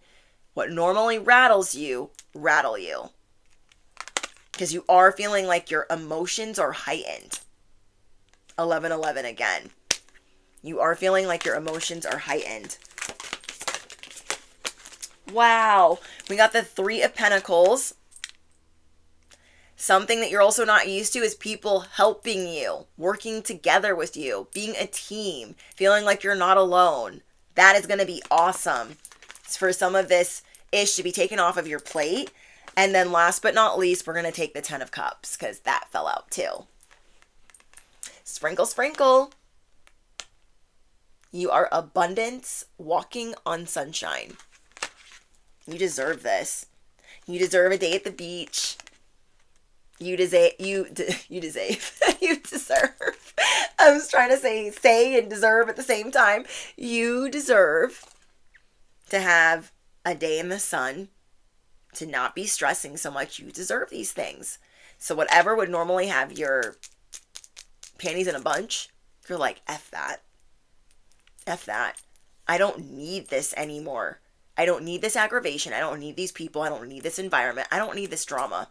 what normally rattles you rattle you. Because you are feeling like your emotions are heightened. 1111 again. You are feeling like your emotions are heightened. Wow. We got the Three of Pentacles. Something that you're also not used to is people helping you, working together with you, being a team, feeling like you're not alone. That is going to be awesome. It's for some of this ish to be taken off of your plate. And then last but not least, we're going to take the Ten of Cups because that fell out too. Sprinkle, sprinkle. You are abundance walking on sunshine. You deserve this. You deserve a day at the beach. You deserve. You deserve. I was trying to say and deserve at the same time. You deserve to have a day in the sun, to not be stressing so much. You deserve these things. So whatever would normally have your panties in a bunch, you're like, F that. F that. I don't need this anymore. I don't need this aggravation. I don't need these people. I don't need this environment. I don't need this drama.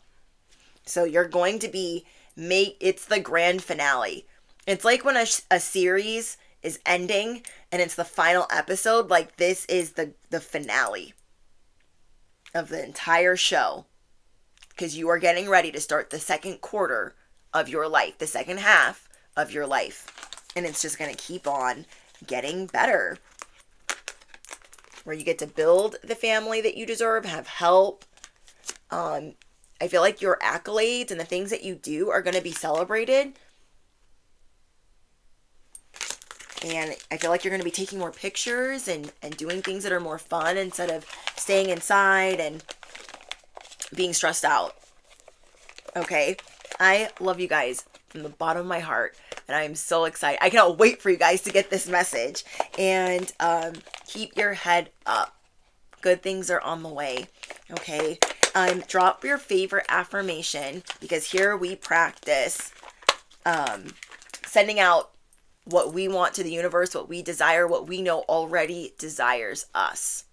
So you're going to be, it's the grand finale. It's like when a series is ending and it's the final episode, like this is the finale of the entire show. Because you are getting ready to start the second quarter of your life, the second half of your life. And it's just going to keep on getting better. Where you get to build the family that you deserve, have help. I feel like your accolades and the things that you do are going to be celebrated. And I feel like you're going to be taking more pictures and doing things that are more fun instead of staying inside and being stressed out. Okay? I love you guys from the bottom of my heart. And I am so excited. I cannot wait for you guys to get this message. And keep your head up. Good things are on the way. Okay? Drop your favorite affirmation, because here we practice sending out what we want to the universe, what we desire, what we know already desires us.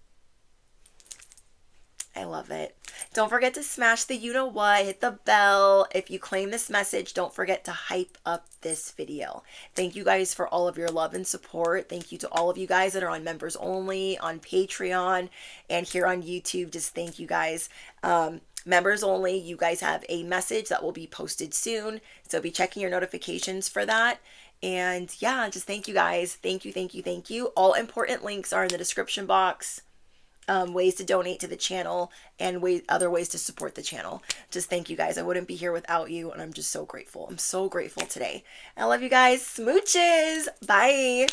I love it. Don't forget to smash the you-know-what, hit the bell. If you claim this message, don't forget to hype up this video. Thank you guys for all of your love and support. Thank you to all of you guys that are on members only, on Patreon, and here on YouTube. Just thank you guys. Members only, you guys have a message that will be posted soon. So be checking your notifications for that. And yeah, just thank you guys. Thank you, thank you, thank you. All important links are in the description box. Ways to donate to the channel and other ways to support the channel. Just thank you guys. I wouldn't be here without you, and I'm just so grateful. I'm so grateful today. I love you guys. Smooches. Bye.